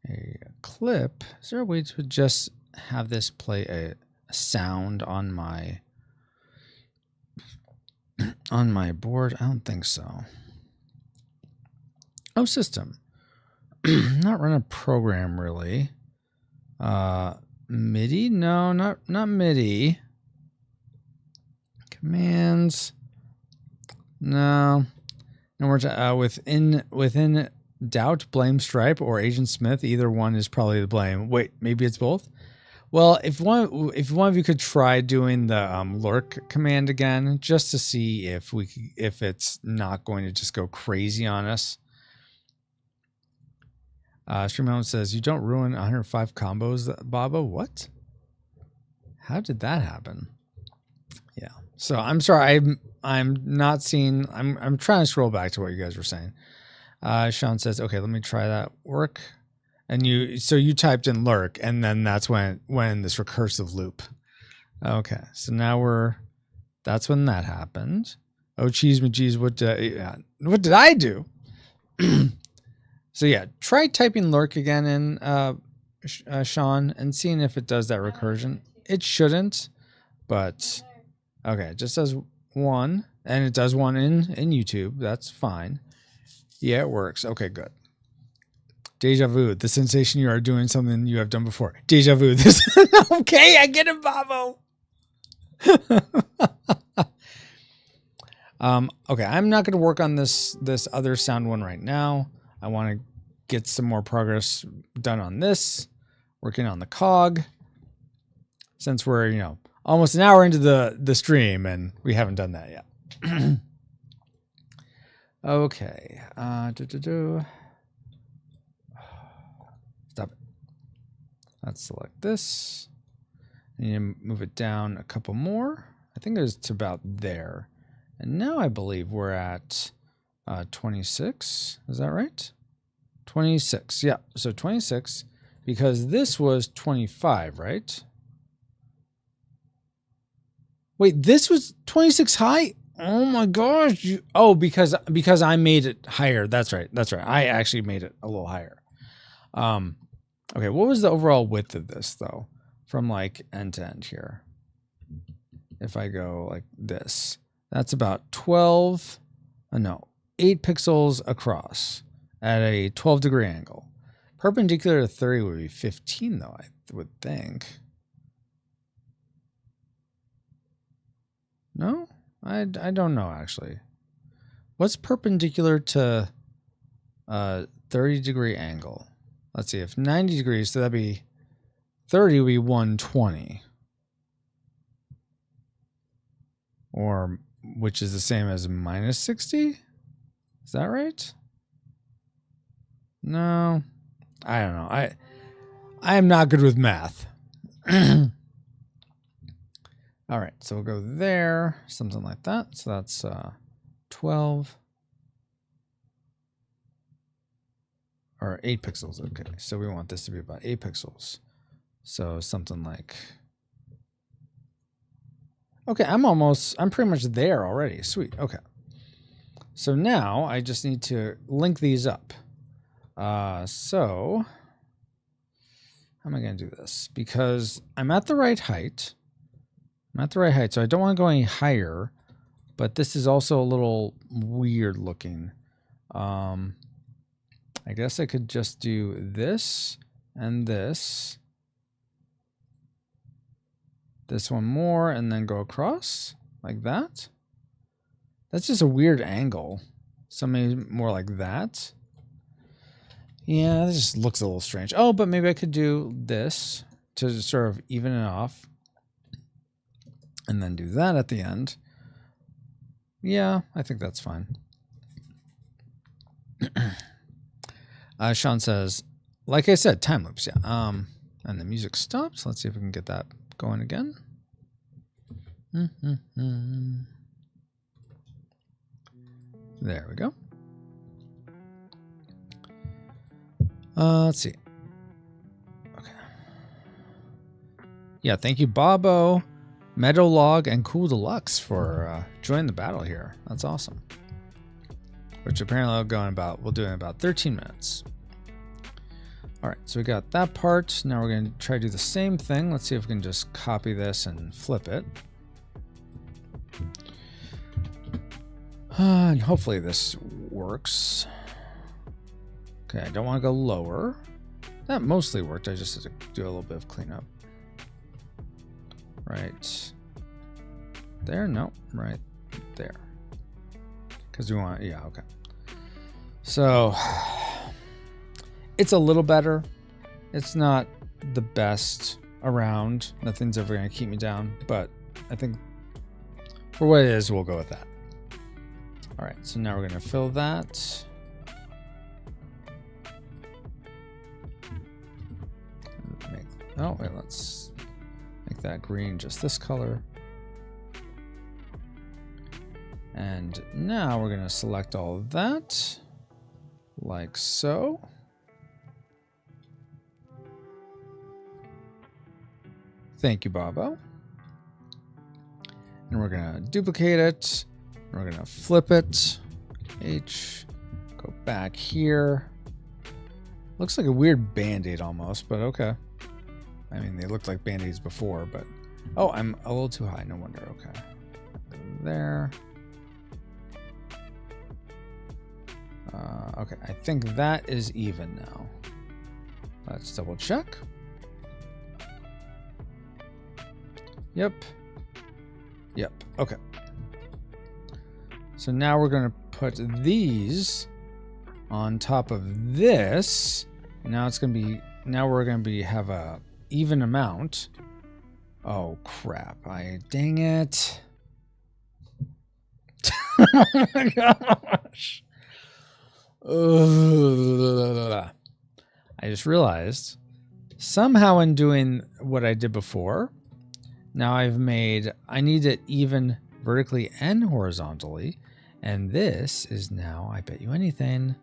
a clip. Is there a way to just have this play a sound on my board? I don't think so. Oh, system. Not run a program really. MIDI? No, not MIDI. Commands. No. And we're within doubt, blame Stripe or Agent Smith. Either one is probably the blame. Wait, maybe it's both. Well, if one of you could try doing the lurk command again, just to see if it's not going to just go crazy on us. Stream says you don't ruin 105 combos, Baba. What? How did that happen? Yeah. So I'm sorry. I'm not seeing. I'm trying to scroll back to what you guys were saying. Sean says, "Okay, let me try that work." And you typed in lurk, and then that's when this recursive loop. Okay, so now that's when that happened. Oh, cheese, McGee's, what did I do? So yeah, try typing lurk again in Sean and seeing if it does that recursion. It shouldn't, but okay, it just does one, and it does one in YouTube. That's fine. Yeah, it works. Okay, good. Deja vu, the sensation you are doing something you have done before. Deja vu. This okay, I get it, Babo. Okay, I'm not going to work on this other sound one right now. I want to get some more progress done on this. Working on the cog. Since we're, almost an hour into the stream and we haven't done that yet. Okay. Stop it. Let's select this. And move it down a couple more. I think it's to about there. And now I believe we're at 26. Is that right? 26. Yeah. So 26 because this was 25, right? Wait, this was 26 high? Oh my gosh. Because I made it higher. That's right. I actually made it a little higher. Okay, what was the overall width of this though? From like end to end here. If I go like this, that's about 8 pixels across at a 12-degree angle. Perpendicular to 30 would be 15 though, I would think. No? I don't know actually. What's perpendicular to 30-degree angle? Let's see, if 90 degrees, so that'd be 30 would be 120. Or which is the same as minus 60? Is that right? No. I don't know. I am not good with math. All right, so we'll go there, something like that. So that's 12 or 8 pixels. Okay, so we want this to be about 8 pixels. So something like, okay, I'm pretty much there already. Sweet. Okay. So now I just need to link these up. So how am I going to do this? Because I'm at the right height. I'm at the right height, so I don't want to go any higher. But this is also a little weird looking. I guess I could just do this and this. This one more and then go across like that. That's just a weird angle. Something more like that. Yeah, this just looks a little strange. Oh, but maybe I could do this to sort of even it off. And then do that at the end. Yeah, I think that's fine. Sean says, like I said, time loops, yeah. And the music stops. Let's see if we can get that going again. There we go. Let's see. Okay. Yeah, thank you, Bobo, Meadowlog, and Cool Deluxe for joining the battle here. That's awesome. Which apparently we'll do in about 13 minutes. All right, so we got that part. Now we're going to try to do the same thing. Let's see if we can just copy this and flip it. And hopefully this works. Okay, I don't want to go lower. That mostly worked. I just had to do a little bit of cleanup. Right there? No, right there. Because we want, yeah, okay. So it's a little better. It's not the best around. Nothing's ever going to keep me down, but I think for what it is, we'll go with that. All right, so now we're going to fill that. Oh, wait, let's make that green just this color. And now we're going to select all of that, like so. Thank you, Bobo. And we're going to duplicate it. We're going to flip it. H, go back here. Looks like a weird Band-Aid almost, but okay. I mean, they looked like Band-Aids before, but... Oh, I'm a little too high. No wonder. Okay. There. Okay, I think that is even now. Let's double check. Yep. Yep. Okay. So now we're going to put these on top of this. Now it's going to be... Now we're going to have a even amount. Oh, crap. Dang it. Oh, my gosh. I just realized somehow in doing what I did before, now I need it even vertically and horizontally. And this is now, I bet you anything,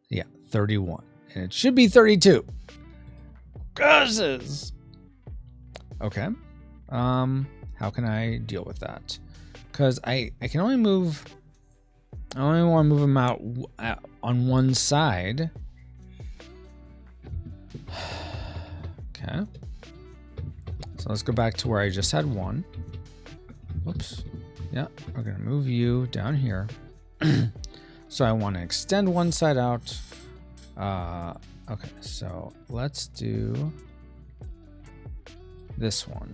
yeah, 31. And it should be 32. Curses! Okay. How can I deal with that? Because I can only move... I only want to move them out on one side. Okay. So let's go back to where I just had one. Whoops. Yeah, we're going to move you down here. So I want to extend one side out. Okay, so let's do this one.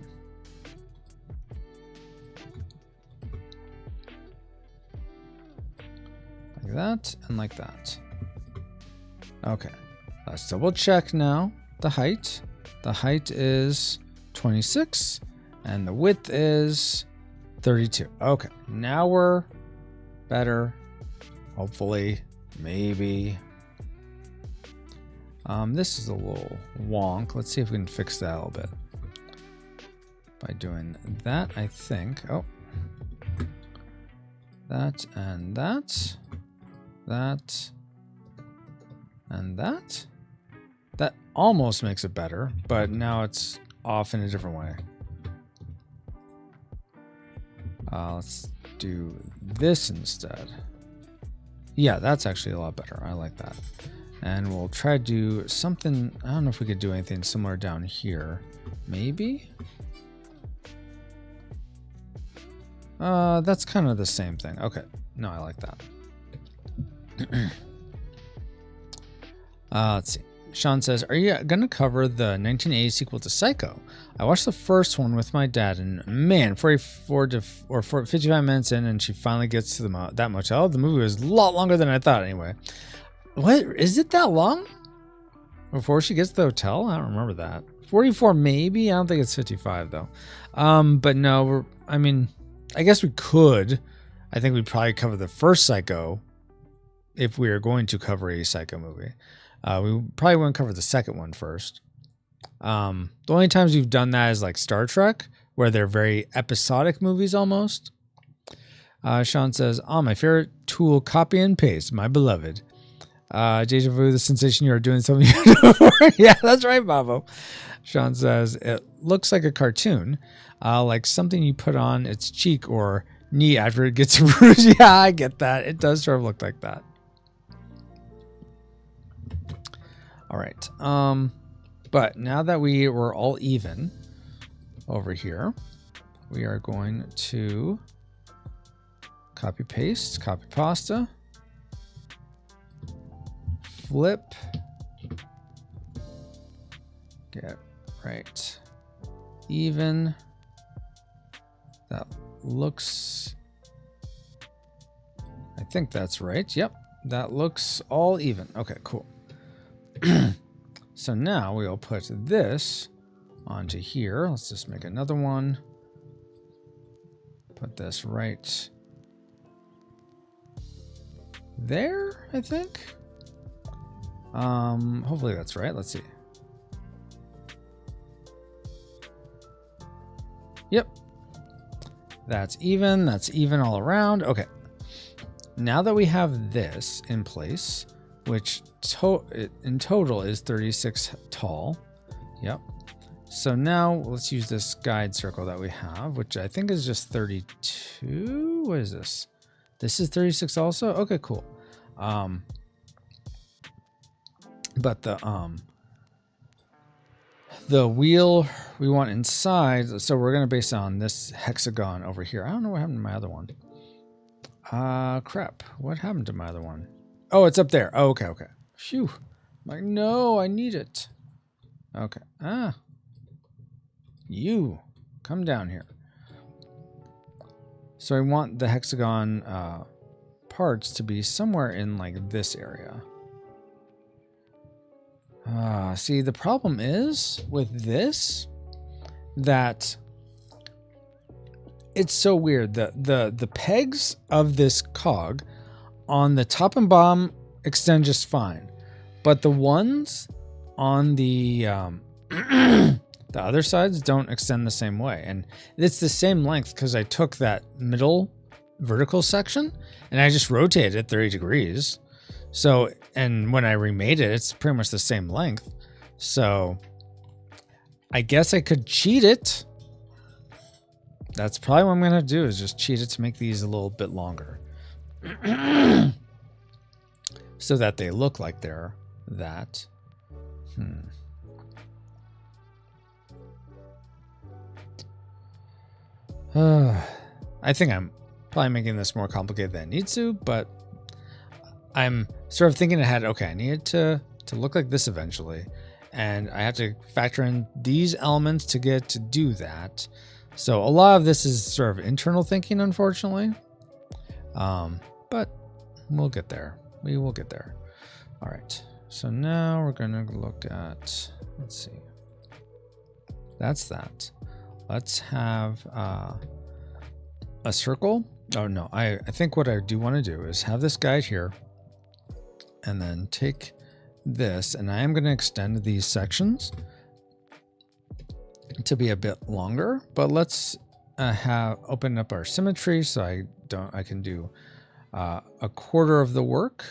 Like that and like that. Okay, let's double check now the height. The height is 26 and the width is 32. Okay, now we're better. Hopefully, maybe. This is a little wonk. Let's see if we can fix that a little bit. By doing that, I think. Oh. That and that. That. And that. That almost makes it better, but now it's off in a different way. Let's do this instead. Yeah, that's actually a lot better. I like that. And we'll try to do something. I don't know if we could do anything similar down here. Maybe? That's kind of the same thing. Okay. No, I like that. Let's see. Sean says, are you going to cover the 1980 sequel to Psycho? I watched the first one with my dad, and man, 55 minutes in, and she finally gets to that motel. The movie was a lot longer than I thought anyway. What? Is it that long? Before she gets to the hotel? I don't remember that. 44 maybe? I don't think it's 55 though. But no, I guess we could. I think we'd probably cover the first Psycho if we are going to cover a Psycho movie. We probably wouldn't cover the second one first. The only times we've done that is like Star Trek, where they're very episodic movies almost. Sean says, my favorite tool, copy and paste, my beloved. Deja vu, the sensation you are doing something you do before. Yeah, that's right, Babo. Sean says, it looks like a cartoon, like something you put on its cheek or knee after it gets bruised. Yeah, I get that. It does sort of look like that. All right. But now that we were all even over here, we are going to copy paste, copy pasta, flip, get right even. That looks, I think that's right. Yep, that looks all even. Okay, cool. So now we'll put this onto here. Let's just make another one. Put this right there, I think. Hopefully that's right. Let's see. Yep. That's even. That's even all around. Okay. Now that we have this in place, which in total is 36 tall. Yep. So now let's use this guide circle that we have, which I think is just 32. What is this? This is 36 also? Okay, cool. But the wheel we want inside, so we're going to base it on this hexagon over here. I don't know what happened to my other one. Crap. What happened to my other one? Oh, it's up there. Oh, okay, okay. Phew. I'm like, no, I need it. Okay. You. Come down here. So I want the hexagon parts to be somewhere in like this area. See, the problem is with this that it's so weird. The pegs of this cog on the top and bottom extend just fine, but the ones on the the other sides don't extend the same way, and it's the same length because I took that middle vertical section and I just rotated it 30 degrees. So, and when I remade it, it's pretty much the same length. So I guess I could cheat it. That's probably what I'm going to do, is just cheat it to make these a little bit longer. So that they look like they're that. I think I'm probably making this more complicated than it needs to, but I'm sort of thinking ahead. Okay, I need it to look like this eventually, and I have to factor in these elements to get to do that. So a lot of this is sort of internal thinking, unfortunately. But we'll get there. We will get there. All right. So now we're going to look at, let's see. That's that. Let's have a circle. Oh, no. I think what I do want to do is have this guide here and then take this, and I am going to extend these sections to be a bit longer, but let's open up our symmetry so I can do a quarter of the work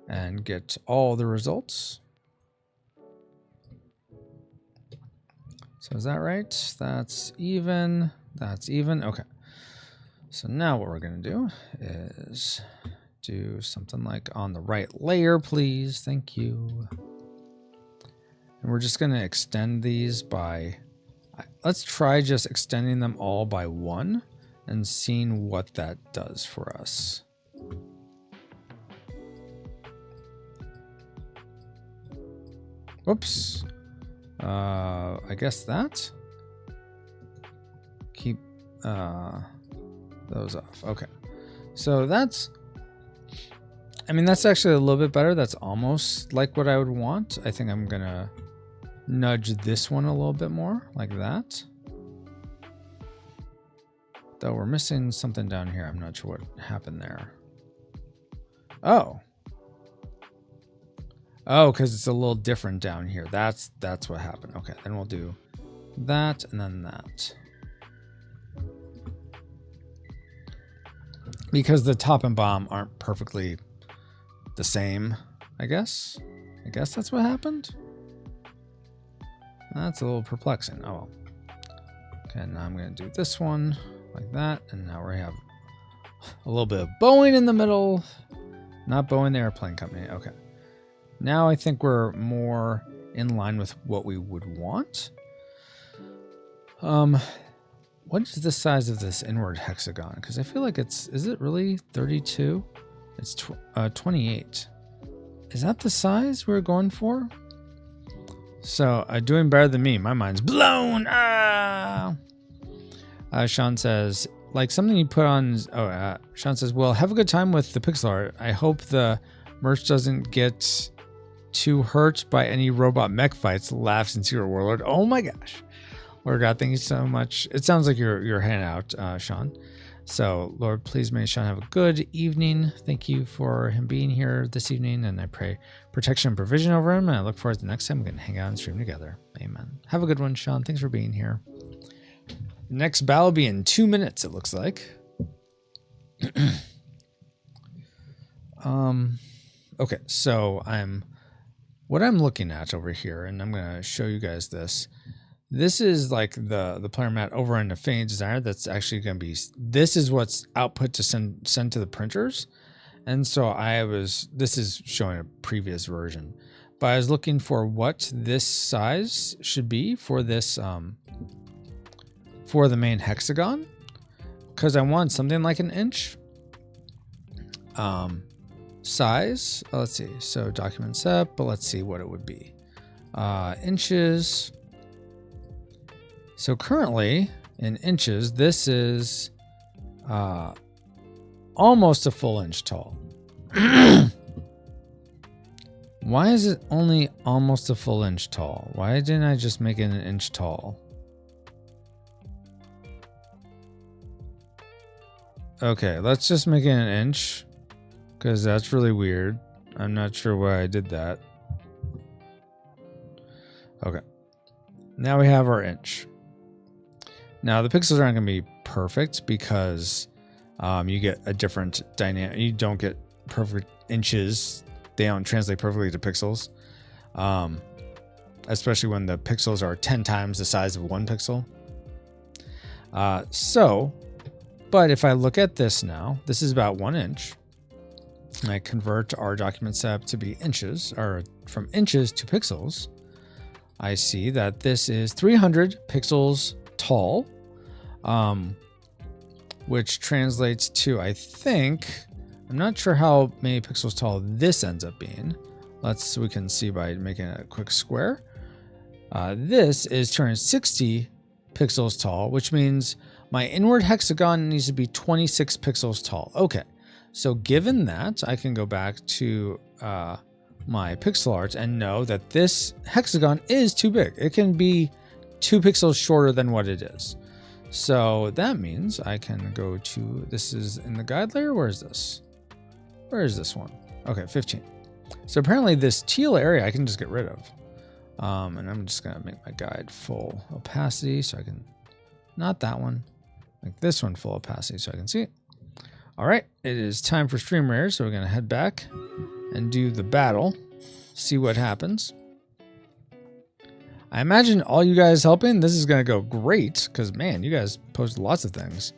and get all the results. So is that right? That's even. That's even. Okay. So now what we're going to do is do something like on the right layer, please. Thank you. And we're just going to extend these by, let's try just extending them all by 1 and seeing what that does for us. Whoops. I guess that. Keep those off. Okay. So that's, I mean, that's actually a little bit better. That's almost like what I would want. I think I'm going to nudge this one a little bit more like that. Though we're missing something down here. I'm not sure what happened there. Oh. Oh, because it's a little different down here. That's what happened. Okay, then we'll do that and then that. Because the top and bottom aren't perfectly the same, I guess. I guess that's what happened. That's a little perplexing. Oh well. Okay, now I'm going to do this one like that. And now we have a little bit of Boeing in the middle. Not Boeing the Airplane Company. Okay. Now I think we're more in line with what we would want. What is the size of this inward hexagon? Because I feel like is it really 32? It's 28. Is that the size we're going for? So, doing better than me. My mind's blown. Ah! Sean says, like something you put on. Sean says, well, have a good time with the pixel art. I hope the merch doesn't get too hurt by any robot mech fights. Laughs in Secret Warlord. Oh my gosh. Lord God, thank you so much. It sounds like you're hanging out, Sean. So, Lord, please may Sean have a good evening. Thank you for him being here this evening, and I pray protection and provision over him, and I look forward to the next time we can hang out and stream together. Amen. Have a good one, Sean. Thanks for being here. Next battle will be in 2 minutes, it looks like. Okay, so what I'm looking at over here, and I'm going to show you guys this. This is like the player mat over in Affinity Designer. That's actually going to be, this is what's output to send to the printers. And so this is showing a previous version, but I was looking for what this size should be for this, for the main hexagon, because I want something like 1 inch. Size, let's see. So document set, but let's see what it would be. Inches. So currently in inches, this is almost a full inch tall. Why is it only almost a full inch tall? Why didn't I just make it 1 inch tall? Okay, let's just make it 1 inch, because that's really weird. I'm not sure why I did that. Okay. Now we have our inch. Now the pixels aren't going to be perfect because you get a different dynamic. You don't get perfect inches. They don't translate perfectly to pixels. Especially when the pixels are 10 times the size of 1 pixel. But if I look at this now, this is about 1 inch. And I convert our document setup to be inches, or from inches to pixels. I see that this is 300 pixels tall, which translates to, I think, I'm not sure how many pixels tall this ends up being. We can see by making a quick square. This is 260 pixels tall, which means my inward hexagon needs to be 26 pixels tall. Okay, so given that, I can go back to my pixel art and know that this hexagon is too big. It can be 2 pixels shorter than what it is. So that means I can go to, this is in the guide layer. Where is this? Where is this one? Okay, 15. So apparently this teal area I can just get rid of. And I'm just going to make my guide full opacity so I can, not that one, make this one full opacity so I can see it. All right, it is time for stream rares. So we're going to head back and do the battle, see what happens. I imagine all you guys helping, this is going to go great because, man, you guys posted lots of things.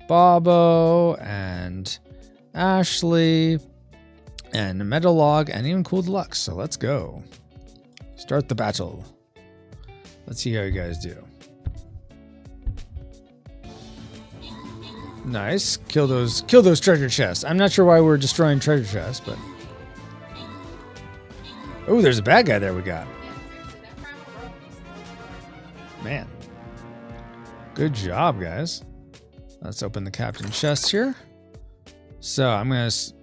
Bobo and Ashley, and Metal Log, and even Cool Deluxe. So let's go. Start the battle. Let's see how you guys do. Nice. Kill those treasure chests. I'm not sure why we're destroying treasure chests, but... Oh, there's a bad guy there we got. Man. Good job, guys. Let's open the captain chest here. So I'm going to...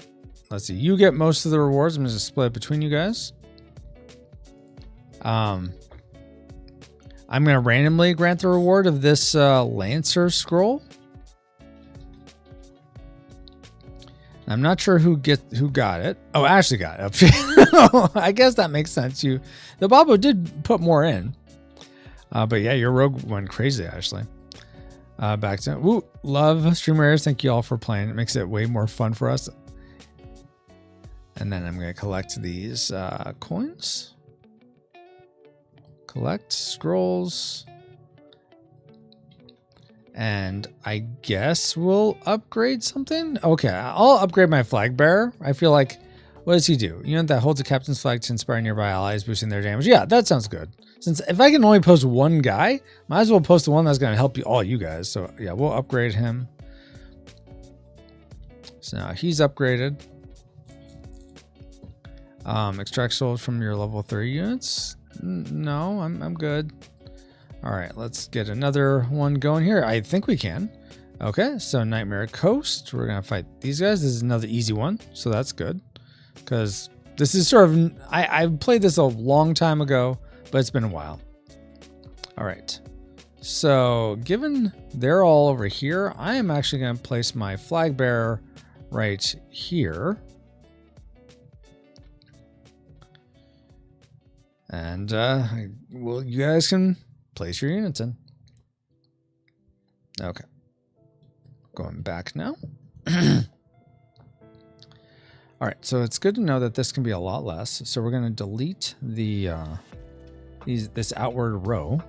Let's see. You get most of the rewards. I'm going to split it between you guys. I'm going to randomly grant the reward of this Lancer scroll. I'm not sure who got it. Oh, Ashley got it. I guess that makes sense. The Babo did put more in. But yeah, your rogue went crazy, Ashley. Back to... Woo, love streamers. Thank you all for playing. It makes it way more fun for us. And then I'm going to collect these coins. Collect scrolls. And I guess we'll upgrade something. Okay, I'll upgrade my flag bearer. I feel like, what does he do? You know, that holds a captain's flag to inspire nearby allies, boosting their damage. Yeah, that sounds good. Since if I can only post one guy, might as well post the one that's going to help all you guys. So yeah, we'll upgrade him. So now he's upgraded. Extract souls from your level 3 units. No, I'm good. All right, let's get another one going here. I think we can. Okay, so Nightmare Coast. We're going to fight these guys. This is another easy one, so that's good. Because this is sort of... I played this a long time ago, but it's been a while. All right. So, given they're all over here, I am actually going to place my flag bearer right here. And, well, you guys can... place your units in. Okay. Going back now. All right, so it's good to know that this can be a lot less. So we're going to delete the this outward row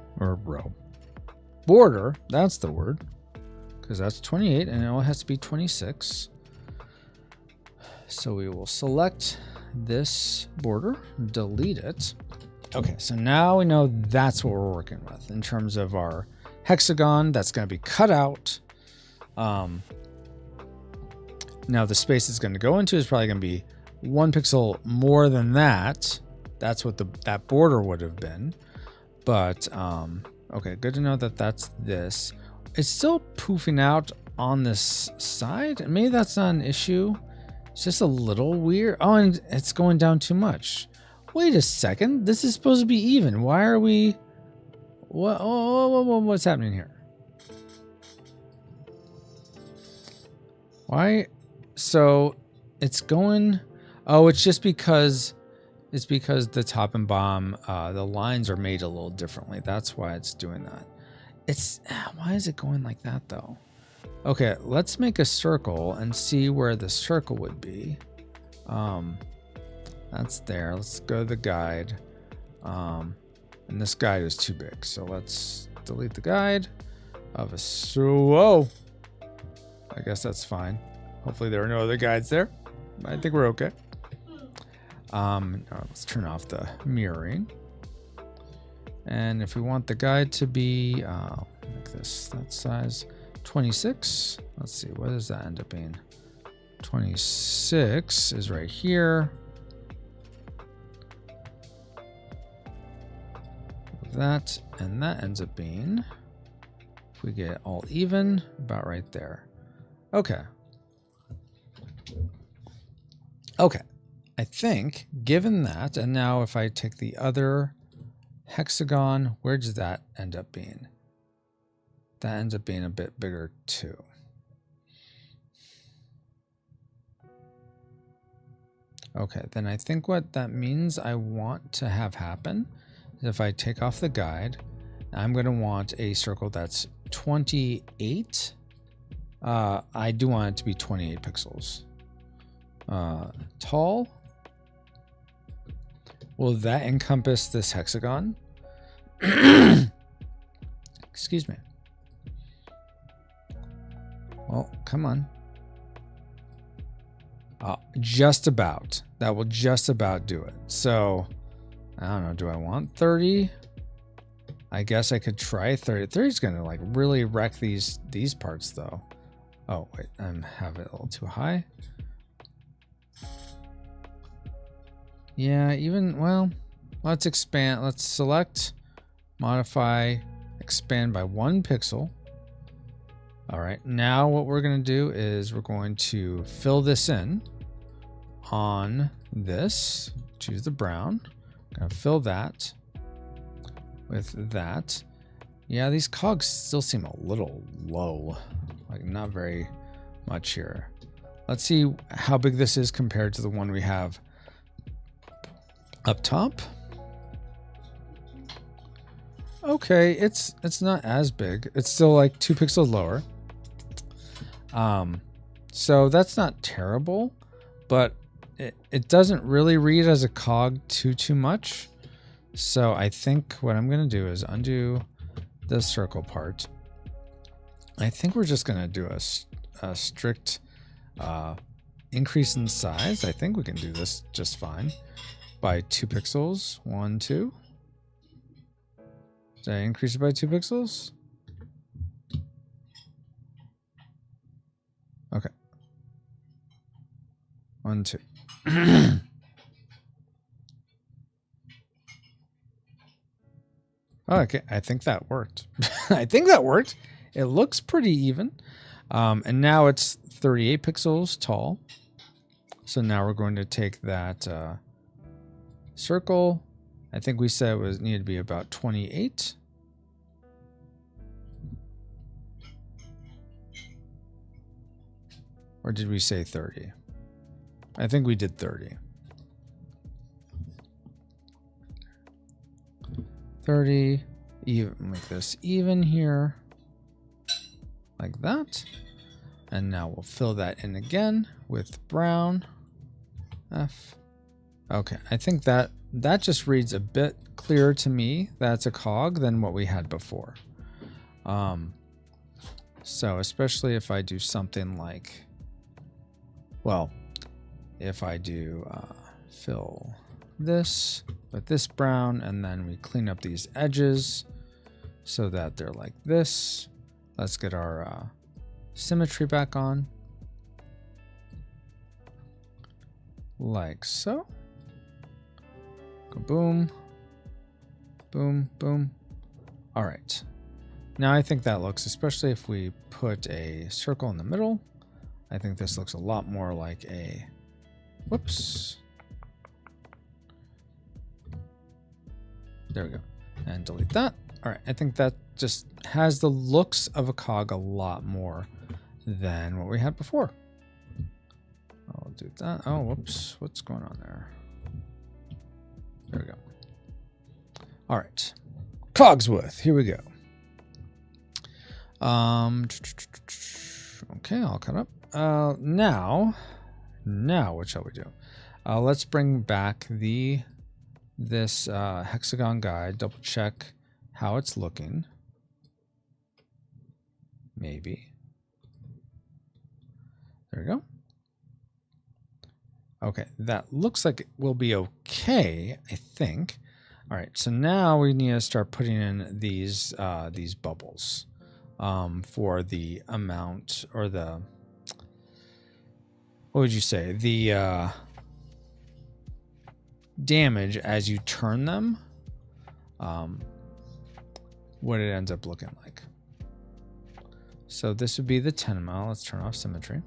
border. That's the word, because that's 28, and it only has to be 26. So we will select this border, delete it. Okay, so now we know that's what we're working with in terms of our hexagon. That's going to be cut out. Now the space it's going to go into is probably going to be 1 pixel more than that. That's what that border would have been. But, okay, good to know that that's this. It's still poofing out on this side. Maybe that's not an issue. It's just a little weird. Oh, and it's going down too much. Wait a second. This is supposed to be even. Why are we... What? Oh, what's happening here? Why? So it's going... Oh, it's just because... It's because the top and bottom, the lines are made a little differently. That's why it's doing that. It's... Why is it going like that, though? Okay, let's make a circle and see where the circle would be. That's there. Let's go to the guide. And this guide is too big. So let's delete the guide of a... Whoa! I guess that's fine. Hopefully there are no other guides there. I think we're okay. Let's turn off the mirroring. And if we want the guide to be, make this that size, 26. Let's see, what does that end up being? 26 is right here. That, and that ends up being, if we get all even, about right there. Okay. Okay. I think, given that, and now if I take the other hexagon, where does that end up being? That ends up being a bit bigger too. Okay, then I think what that means I want to have happen is if I take off the guide, I'm going to want a circle that's 28. I do want it to be 28 pixels. Tall. Will that encompass this hexagon? Excuse me. Well, come on. Just about. That will just about do it. So, I don't know. Do I want 30? I guess I could try 30. 30 is going to like really wreck these parts though. Oh, wait. I have it a little too high. Yeah, even, well, let's expand. Let's select, modify, expand by 1 pixel. All right. Now what we're going to do is we're going to fill this in on this. Choose the brown. Going to fill that with that. Yeah, these cogs still seem a little low. Like not very much here. Let's see how big this is compared to the one we have up top. Okay, it's not as big. It's still like 2 pixels lower. So that's not terrible, but it doesn't really read as a cog too much. So I think what I'm going to do is undo the circle part. I think we're just going to do a strict increase in size. I think we can do this just fine by 2 pixels. 1, 2. Did I increase it by 2 pixels? Okay. 1, 2. Okay, I think that worked. I think that worked. It looks pretty even. And now it's 38 pixels tall. So now we're going to take that circle. I think we said it needed to be about 28. Or did we say 30? I think we did 30. 30. Even make this even here. Like that. And now we'll fill that in again with brown. F. Okay, I think that just reads a bit clearer to me. That's a cog than what we had before. So especially if I do something like, well, if I do fill this with this brown and then we clean up these edges so that they're like this. Let's get our symmetry back on. Like so. Go boom. Boom, boom. All right. Now I think that looks, especially if we put a circle in the middle, I think this looks a lot more like a, whoops. There we go. And delete that. All right. I think that just has the looks of a cog a lot more than what we had before. I'll do that. Oh, whoops. What's going on there? There we go. All right. Cogsworth. Here we go. Okay, I'll cut up. Now what shall we do? Let's bring back this hexagon guide. Double check how it's looking. Maybe. There we go. Okay, that looks like it will be okay, I think. All right, so now we need to start putting in these bubbles for the amount, or the, what would you say, the damage as you turn them, what it ends up looking like. So this would be the 10 amount. Let's turn off symmetry.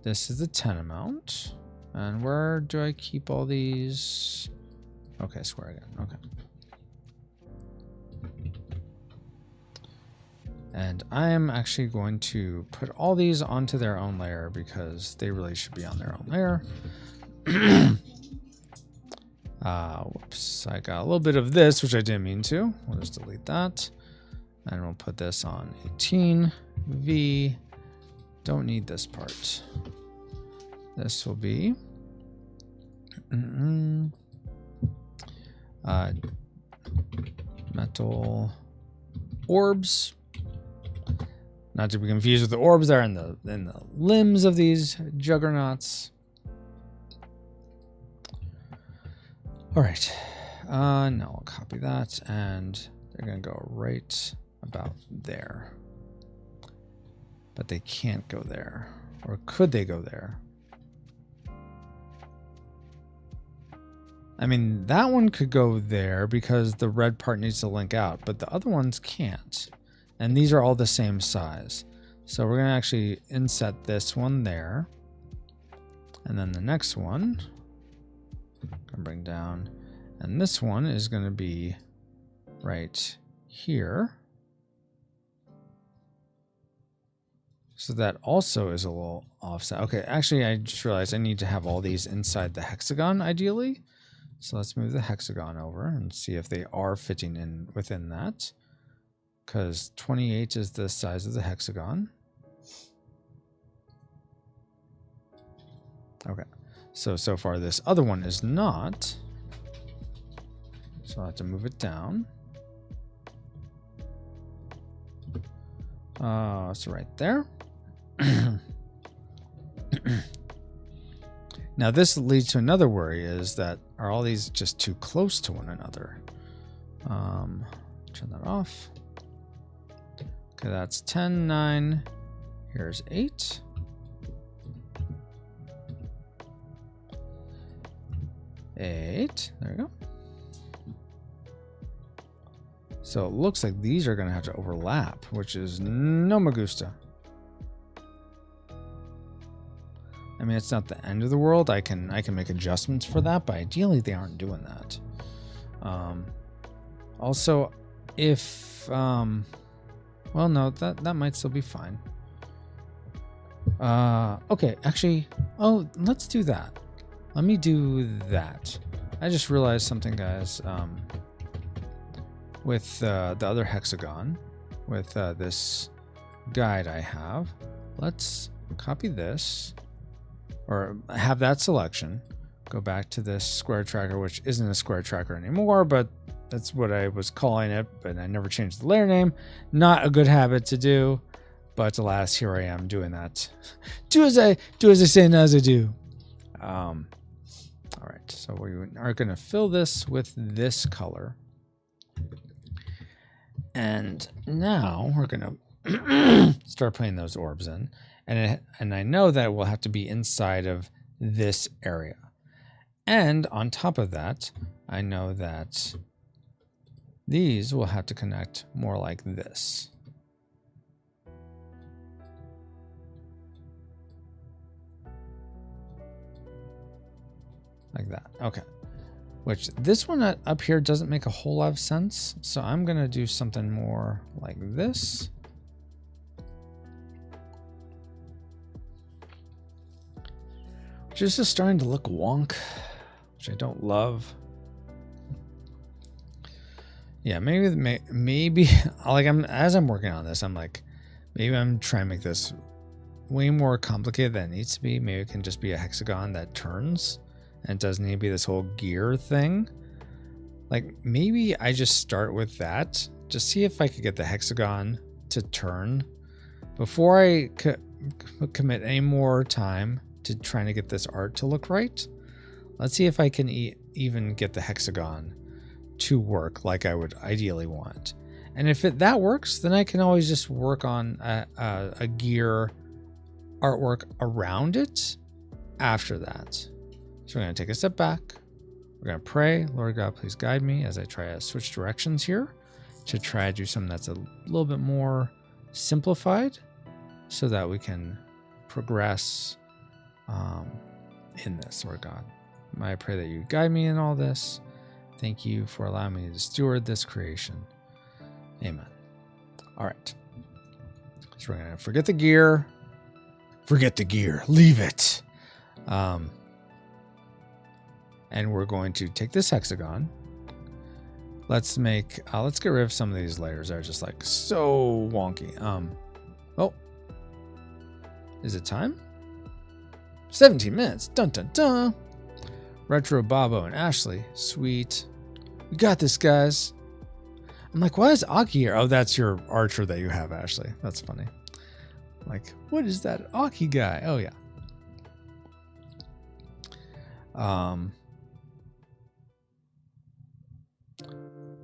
This is the 10 amount. And where do I keep all these? Okay, square again. Okay. And I am actually going to put all these onto their own layer because they really should be on their own layer. Whoops, I got a little bit of this, which I didn't mean to. We'll just delete that. And we'll put this on 18. V. Don't need this part. This will be metal orbs. Not to be confused with the orbs that are in the limbs of these juggernauts. All right. Now I'll copy that, and they're going to go right about there. But they can't go there. Or could they go there? I mean, that one could go there because the red part needs to link out, but the other ones can't. And these are all the same size. So we're going to actually inset this one there. And then the next one, I'm going to bring down. And this one is going to be right here. So that also is a little offset. Okay, actually, I just realized I need to have all these inside the hexagon, ideally. So let's move the hexagon over and see if they are fitting in within that. Because 28 is the size of the hexagon. Okay, so far this other one is not. So I'll have to move it down. So right there. Now this leads to another worry, is that are all these just too close to one another? Turn that off. Okay, that's 10, 9. Here's 8. There we go. So it looks like these are going to have to overlap, which is no me gusta. I mean, it's not the end of the world. I can make adjustments for that, but ideally they aren't doing that. Also, if well, no, that might still be fine. Okay, actually, oh, let's do that. Let me do that. I just realized something, guys. With the other hexagon, with this guide I have, let's copy this, or have that selection, go back to this square tracker, which isn't a square tracker anymore, but that's what I was calling it, but I never changed the layer name. Not a good habit to do, but alas, here I am doing that. Do as I say, not as I do. All right, so we are going to fill this with this color. And now we're going to start putting those orbs in. And I know that it will have to be inside of this area. And on top of that, I know that these will have to connect more like this. Like that. Okay. Which this one up here doesn't make a whole lot of sense. So I'm going to do something more like this. Which is just starting to look wonk, which I don't love. Yeah, maybe like as I'm working on this, I'm like, maybe I'm trying to make this way more complicated than it needs to be. Maybe it can just be a hexagon that turns. And it doesn't need to be this whole gear thing. Like, maybe I just start with that. Just see if I could get the hexagon to turn before I commit any more time to trying to get this art to look right. Let's see if I can even get the hexagon to work like I would ideally want. And if that works, then I can always just work on a gear artwork around it after that. So we're going to take a step back. We're going to pray, Lord God, please guide me as I try to switch directions here to try to do something that's a little bit more simplified so that we can progress in this, Lord God. I pray that you guide me in all this. Thank you for allowing me to steward this creation. Amen. All right. So we're going to forget the gear. Forget the gear. Leave it. And we're going to take this hexagon. Let's get rid of some of these layers that are just like so wonky. Oh, is it time? 17 minutes. Dun dun dun. Retro Bobo and Ashley. Sweet. We got this, guys. I'm like, why is Aki here? Oh, that's your archer that you have, Ashley. That's funny. Like, what is that Aki guy? Oh yeah.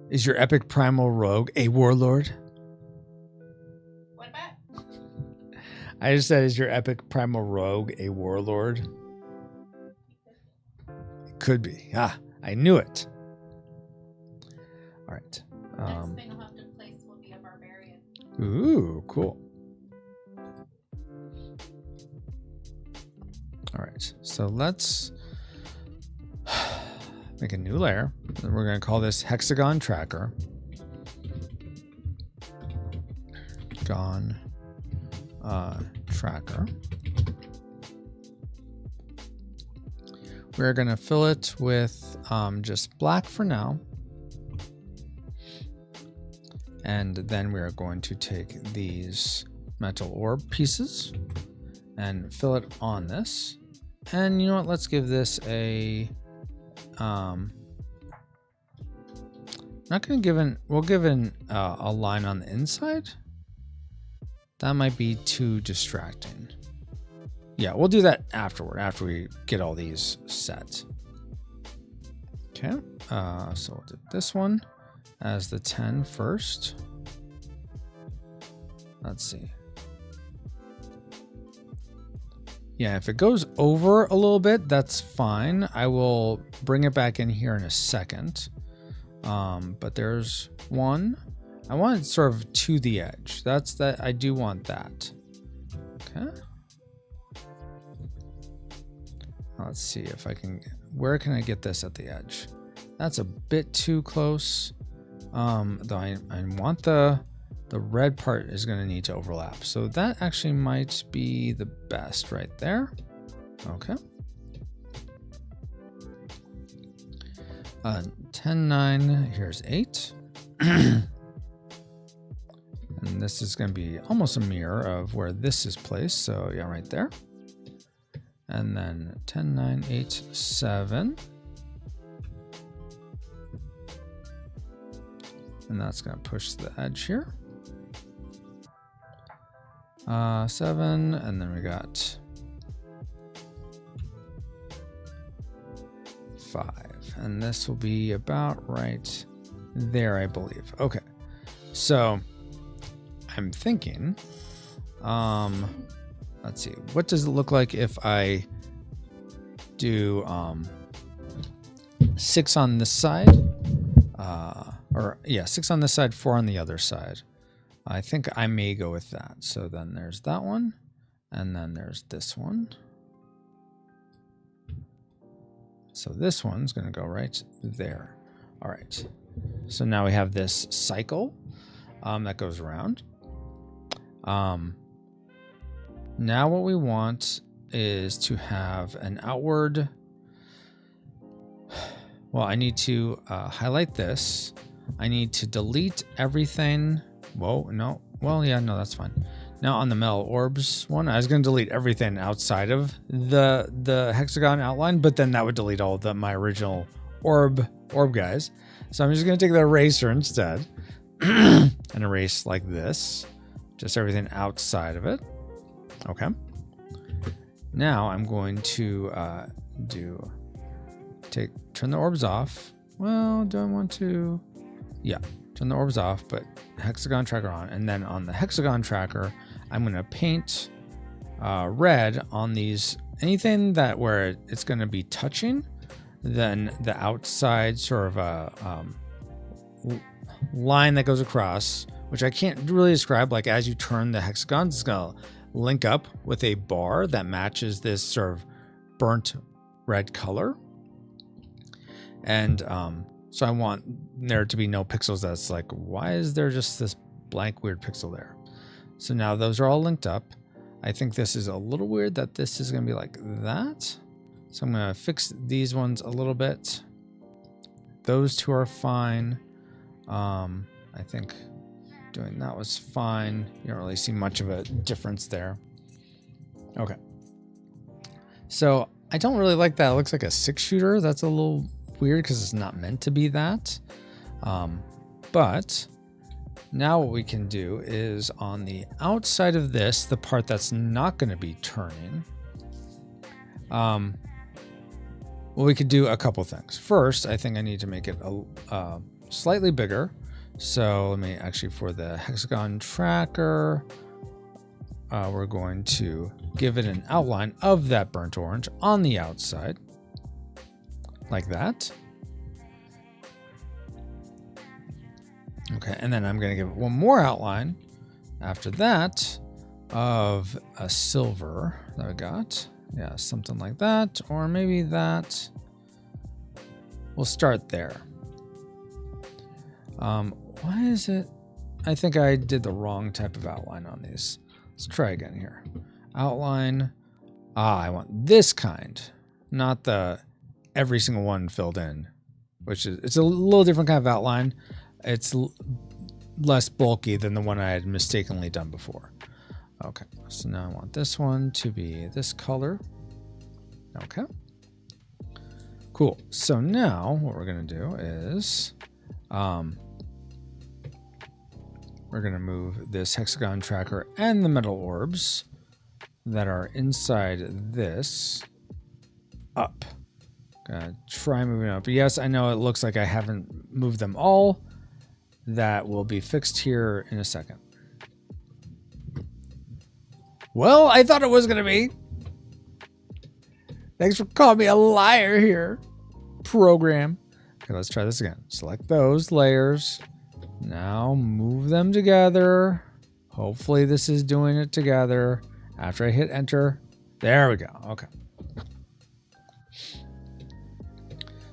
Is your epic primal rogue a warlord? What about? I just said, is your epic primal rogue a warlord? It could be. Ah, I knew it. All right. Next thing I'll have to place will be a barbarian. Ooh, cool. All right, so let's make a new layer. We're going to call this hexagon tracker. Tracker. We're going to fill it with just black for now. And then we are going to take these metal orb pieces and fill it on this. And you know what? Let's give this a not going to give an, we'll give an a line on the inside. That might be too distracting. Yeah, we'll do that afterward, after we get all these set. Okay, so we'll do this one as the 10 first. Let's see. Yeah, if it goes over a little bit, that's fine. I will bring it back in here in a second. But there's one. I want it sort of to the edge. That's that. I do want that. Okay. Let's see if I can. Where can I get this at the edge? That's a bit too close. Though I want the red part is going to need to overlap. So that actually might be the best right there. Okay. 10, 9, here's 8. And this is going to be almost a mirror of where this is placed. So yeah, right there. And then 10, 9, 8, 7. And that's going to push the edge here. 7, and then we got 5. And this will be about right there, I believe. Okay. So I'm thinking, let's see, what does it look like if I do 6 on this side? 6 on this side, 4 on the other side. I think I may go with that. So then there's that one, and then there's this one. So this one's going to go right there. All right. So now we have this cycle that goes around. Now what we want is to have an outward. Well, I need to highlight this. I need to delete everything. Whoa, no. Well, yeah, no, that's fine. Now on the metal orbs one, I was going to delete everything outside of the hexagon outline, but then that would delete all of my original orb guys. So I'm just going to take the eraser instead and erase like this, just everything outside of it. Okay. Now I'm going to turn the orbs off. Well, do I want to? Yeah, turn the orbs off, but hexagon tracker on. And then on the hexagon tracker, I'm going to paint red on these, anything that where it's going to be touching, then the outside sort of a line that goes across, which I can't really describe. Like as you turn the hexagons, it's going to link up with a bar that matches this sort of burnt red color. And so I want there to be no pixels that's like, why is there just this blank weird pixel there? So now those are all linked up. I think this is a little weird that this is going to be like that. So I'm going to fix these ones a little bit. Those two are fine. I think doing that was fine. You don't really see much of a difference there. Okay. So I don't really like that. It looks like a 6-shooter. That's a little weird because it's not meant to be that. But now what we can do is on the outside of this, the part that's not going to be turning, well, we could do a couple things. First, I think I need to make it slightly bigger. So let me actually, for the hexagon tracker, we're going to give it an outline of that burnt orange on the outside, like that. Okay, and then I'm going to give it one more outline after that of a silver that we got. Yeah, something like that, or maybe that. We'll start there. Why is it? I think I did the wrong type of outline on these. Let's try again here. Outline. I want this kind, not the every single one filled in, which is, it's a little different kind of outline. It's less bulky than the one I had mistakenly done before. Okay, so now I want this one to be this color. Okay. Cool. So now what we're going to do is we're going to move this hexagon tracker and the metal orbs that are inside this up. Gonna try moving up. Yes, I know it looks like I haven't moved them all. That will be fixed here in a second. Well, I thought it was going to be. Thanks for calling me a liar here, program. Okay, let's try this again. Select those layers. Now move them together. Hopefully this is doing it together. After I hit enter. There we go. Okay.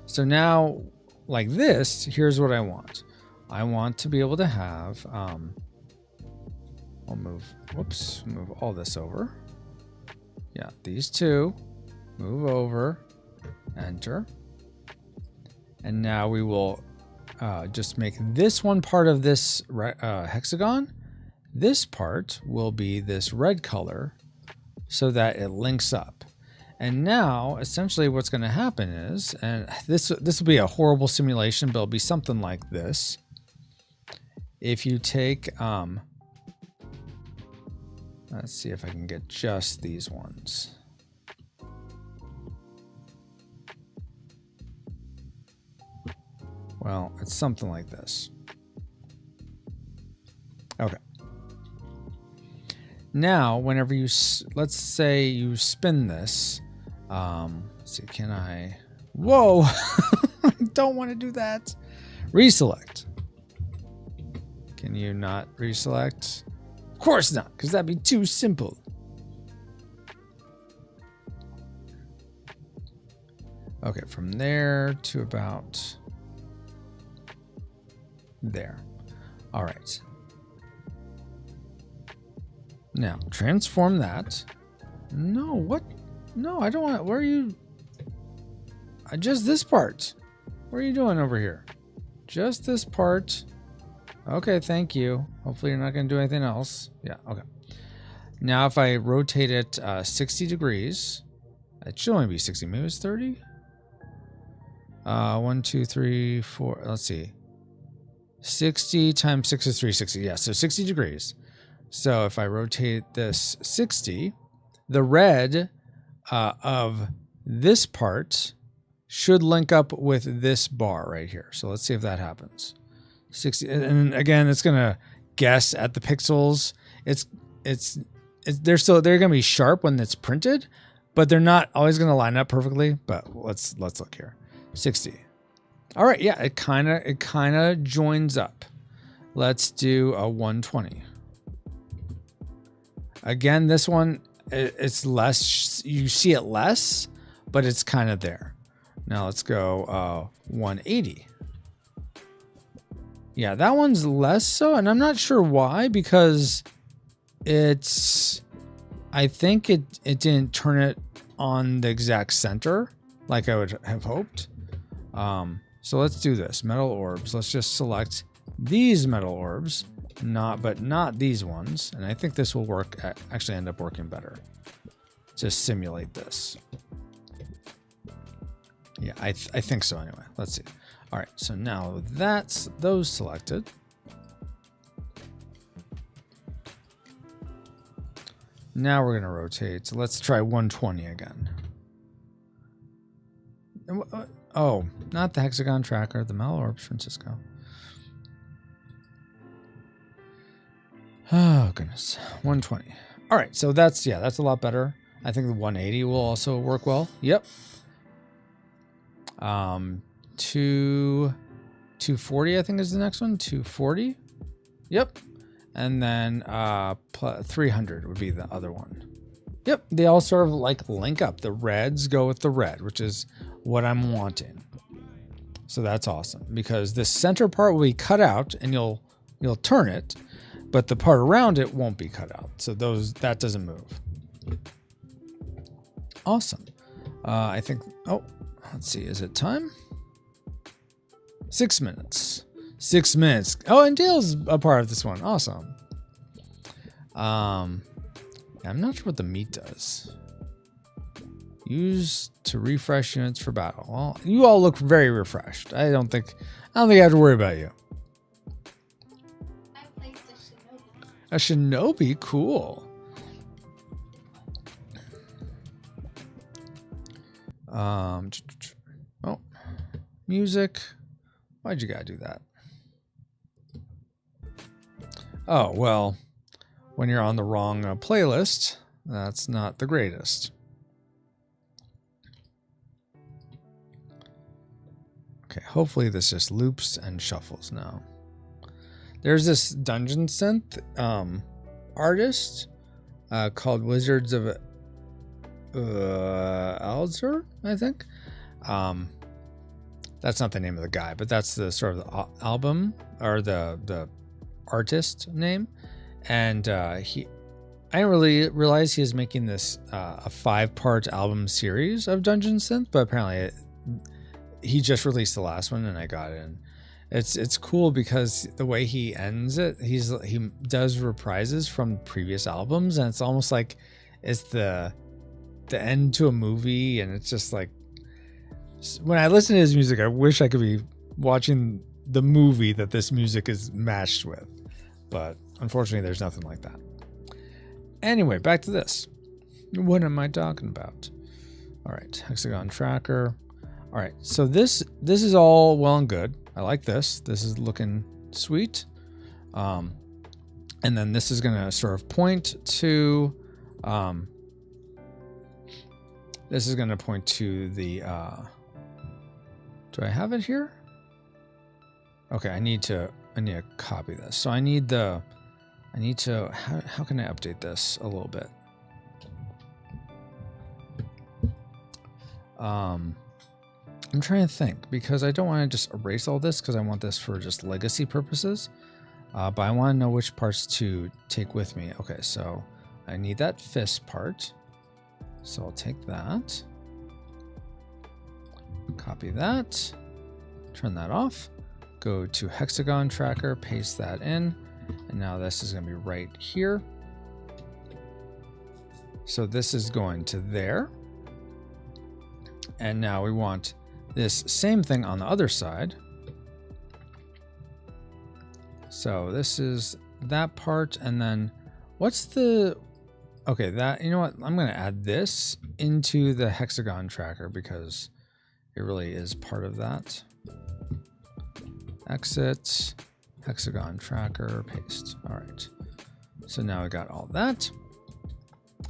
So now, like this, here's what I want. I want to be able to have, I'll move all this over. Yeah, these two, move over, enter. And now we will just make this one part of this hexagon. This part will be this red color so that it links up. And now, essentially what's going to happen is, and this will be a horrible simulation, but it'll be something like this. If you take, let's see if I can get just these ones. Well, it's something like this. Okay. Now, whenever you, let's say you spin this, let's see, can I, whoa, I don't want to do that. Reselect. Can you not reselect? Of course not, because that'd be too simple. Okay, from there to about there. All right. Now, transform that. No, what? No, I don't want, where are you? Just this part. What are you doing over here? Just this part. Okay, thank you. Hopefully you're not going to do anything else. Yeah, okay. Now if I rotate it 60 degrees, it should only be 60. Maybe it's 30? 1, 2, 3, 4. Let's see. 60 times 6 is 360. Yeah, so 60 degrees. So if I rotate this 60, the red of this part should link up with this bar right here. So let's see if that happens. 60, and again, it's gonna guess at the pixels. They're gonna be sharp when it's printed, but they're not always gonna line up perfectly. But let's look here. 60. All right, yeah, it kind of joins up. Let's do a 120. Again, this one, it's less, you see it less, but it's kind of there. Now let's go 180. Yeah, that one's less so, and I'm not sure why, because I think it didn't turn it on the exact center like I would have hoped. So let's do this. Metal orbs. Let's just select these metal orbs, but not these ones. And I think this will work, actually end up working better. Just simulate this. Yeah, I think so anyway. Let's see. All right, so now that's those selected. Now we're gonna rotate. So let's try 120 again. Oh, not the hexagon tracker, the metal orbs, Francisco. Oh, goodness. 120. All right. So that's a lot better. I think the 180 will also work well. Yep. 240, I think is the next one. 240. Yep. And then 300 would be the other one. Yep. They all sort of like link up. The reds go with the red, which is what I'm wanting. So that's awesome because the center part will be cut out and you'll turn it, but the part around it won't be cut out. So that doesn't move. Awesome. I think, let's see. Is it time? 6 minutes. 6 minutes. Oh, and Dale's a part of this one. Awesome. I'm not sure what the meat does. Use to refresh units for battle. Well, you all look very refreshed. I don't think I have to worry about you. I placed A shinobi, cool. Music. Why'd you gotta do that? Oh, well, when you're on the wrong playlist, that's not the greatest. Okay, hopefully this just loops and shuffles now. There's this dungeon synth artist called Wizards of Alzur, I think. That's not the name of the guy, but that's the sort of the album or the artist name. And I didn't really realize he was making this a 5-part album series of dungeon synth, but apparently he just released the last one and I got it in. It's cool because the way he ends it, he does reprises from previous albums, and it's almost like it's the end to a movie, and it's just like when I listen to his music, I wish I could be watching the movie that this music is matched with, but unfortunately, there's nothing like that. Anyway, back to this. What am I talking about? All right, hexagon tracker. All right, so this is all well and good. I like this. This is looking sweet. And then this is going to sort of point to, this is going to point to the, do I have it here? Okay, I need to copy this. So how can I update this a little bit? I'm trying to think because I don't want to just erase all this because I want this for just legacy purposes. But I want to know which parts to take with me. Okay, so I need that fist part. So I'll take that. Copy that. Turn that off. Go to hexagon tracker, paste that in. And now this is going to be right here. So this is going to there. And now we want this same thing on the other side. So this is that part, and then what's the, okay, that, you know what, I'm going to add this into the hexagon tracker because it really is part of that. Exit, hexagon tracker, paste. All right. So now we got all that,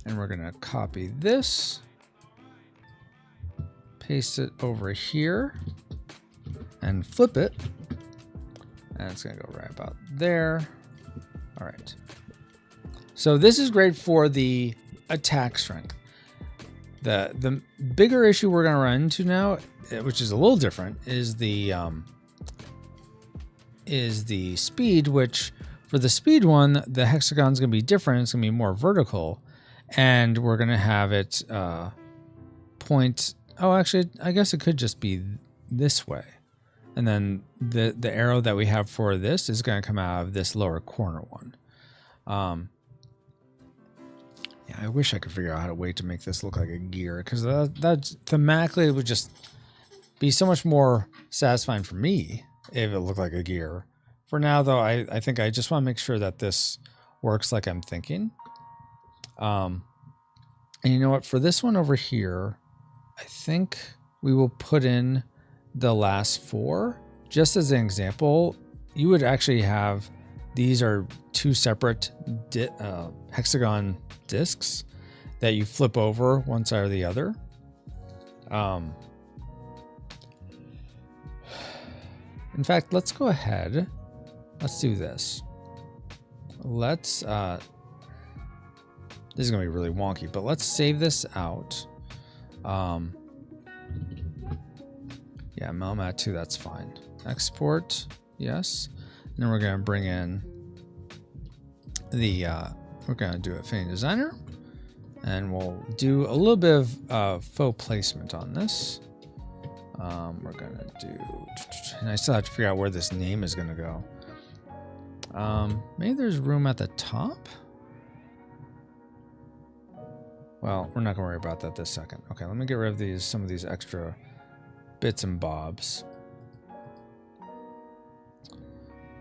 and we're going to copy this. Paste it over here and flip it. And it's going to go right about there. All right. So this is great for the attack strength. The bigger issue we're going to run into now, which is a little different, is the speed, which for the speed one, the hexagon's going to be different. It's going to be more vertical. And we're going to have it point. Oh, actually, I guess it could just be this way. And then the arrow that we have for this is going to come out of this lower corner one. Yeah, I wish I could figure out a way to make this look like a gear, because that thematically it would just be so much more satisfying for me if it looked like a gear. For now, though, I think I just want to make sure that this works like I'm thinking. And you know what? For this one over here, I think we will put in the last 4. Just as an example, you would actually have these are two separate hexagon discs that you flip over one side or the other. In fact, let's go ahead. Let's do this. Let's, this is going to be really wonky, but let's save this out. Yeah, Melmat 2, that's fine. Export, yes. And then we're going to bring in the, we're going to do a Fane Designer. And we'll do a little bit of faux placement on this. We're going to do, and I still have to figure out where this name is going to go. Maybe there's room at the top? Well, we're not going to worry about that this second. Okay, let me get rid of some of these extra bits and bobs.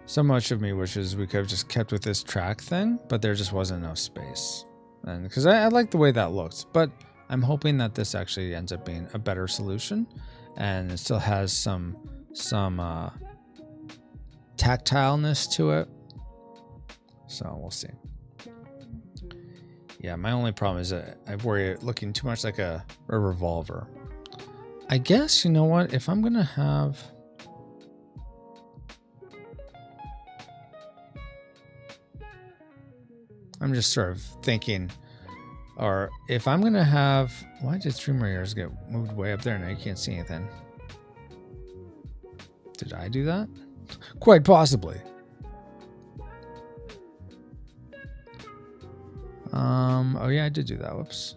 So much of me wishes we could have just kept with this track thing, but there just wasn't enough space. And because I like the way that looks, but I'm hoping that this actually ends up being a better solution, and it still has some tactileness to it. So we'll see. Yeah, my only problem is that I worry it looking too much like a revolver. I guess, you know what, if I'm gonna have, I'm just sort of thinking, or if I'm gonna have, why did streamer ears get moved way up there? Now you can't see anything. Did I do that? Quite possibly. Oh yeah, I did do that. Whoops.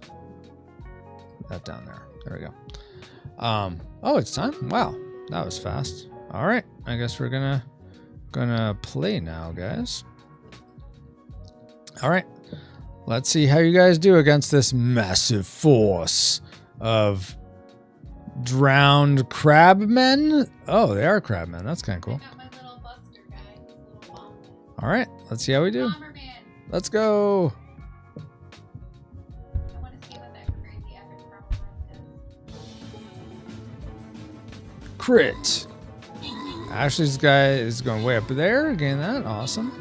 Put that down there. There we go. Oh, it's time. Wow, that was fast. All right, I guess we're gonna play now, guys. All right, let's see how you guys do against this massive force of drowned crabmen. Oh, they are crabmen. That's kind of cool. I got my little buster guy, this little bomb. All right, let's see how we do. Bomberman. Let's go. I want to see what that crazy epic problem is. Crit. Ashley's guy is going way up there. Getting that. Awesome.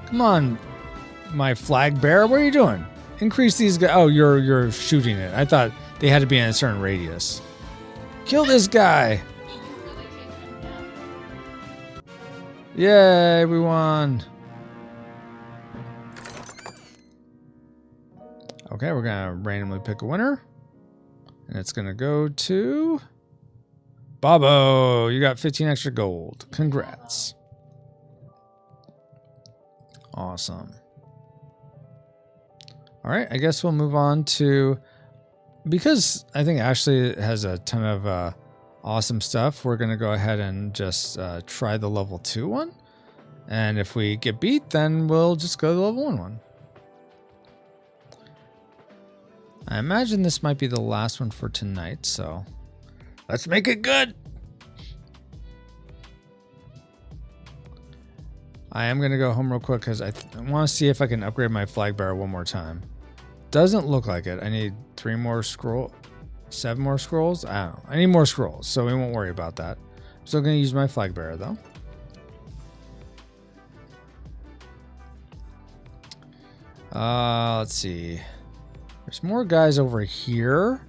Come on, my flag bearer. What are you doing? Increase these guys. Oh, you're shooting it. I thought they had to be in a certain radius. Kill this guy. Yay, we won. Okay, we're going to randomly pick a winner. And it's going to go to Bobo. You got 15 extra gold. Congrats. Awesome. All right, I guess we'll move on to, because I think Ashley has a ton of awesome stuff, we're going to go ahead and just try the level 2 one. And if we get beat, then we'll just go to the level 1 one. I imagine this might be the last one for tonight, so let's make it good. I am going to go home real quick because I want to see if I can upgrade my flag bearer one more time. Doesn't look like it. I need 7 more scrolls. I don't know. I need more scrolls, so we won't worry about that. I'm still going to use my flag bearer, though. Let's see. There's more guys over here.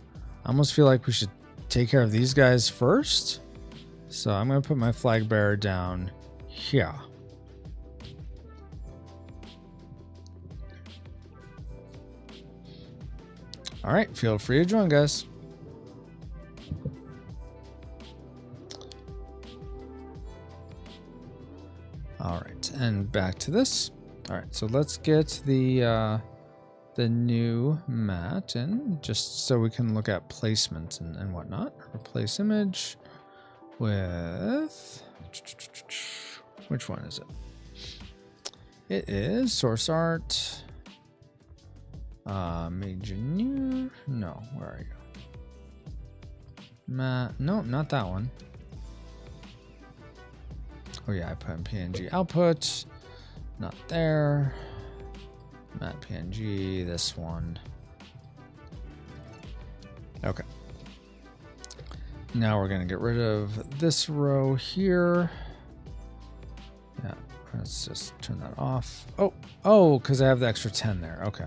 I almost feel like we should take care of these guys first. So I'm going to put my flag bearer down here. All right, feel free to join, guys. All right, and back to this. All right, so let's get the new mat in, just so we can look at placement and whatnot. Replace image with, which one is it? It is source art. Engineer. No, where are you? Mat. No, not that one. Oh yeah, I put in PNG output. Not there. Mat PNG. This one. Okay. Now we're gonna get rid of this row here. Yeah, Let's just turn that off. Oh, because I have the extra 10 there. Okay.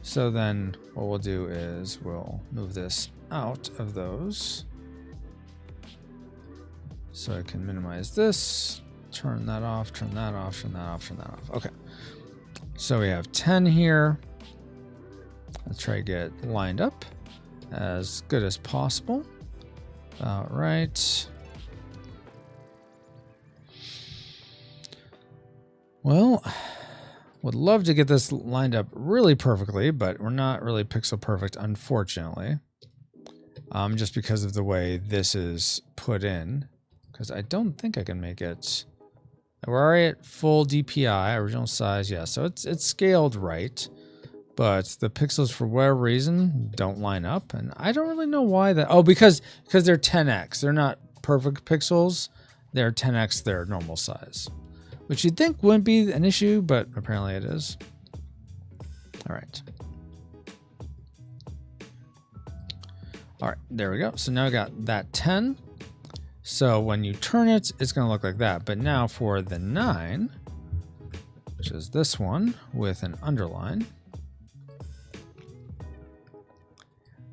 So then what we'll do is we'll move this out of those. So I can minimize this, turn that off, turn that off, turn that off, turn that off. Okay. So we have 10 here. Let's try to get lined up as good as possible. All right. Well, would love to get this lined up really perfectly, but we're not really pixel perfect, unfortunately. Just because of the way this is put in. Because I don't think I can make it. We're already at full DPI, original size, yeah. So it's scaled right, but the pixels for whatever reason don't line up, and I don't really know why that. Oh, because they're 10x. They're not perfect pixels. They're 10x their normal size, which you'd think wouldn't be an issue, but apparently it is. All right. All right, there we go. So now I got that 10. So when you turn it, it's going to look like that. But now for the 9, which is this one with an underline,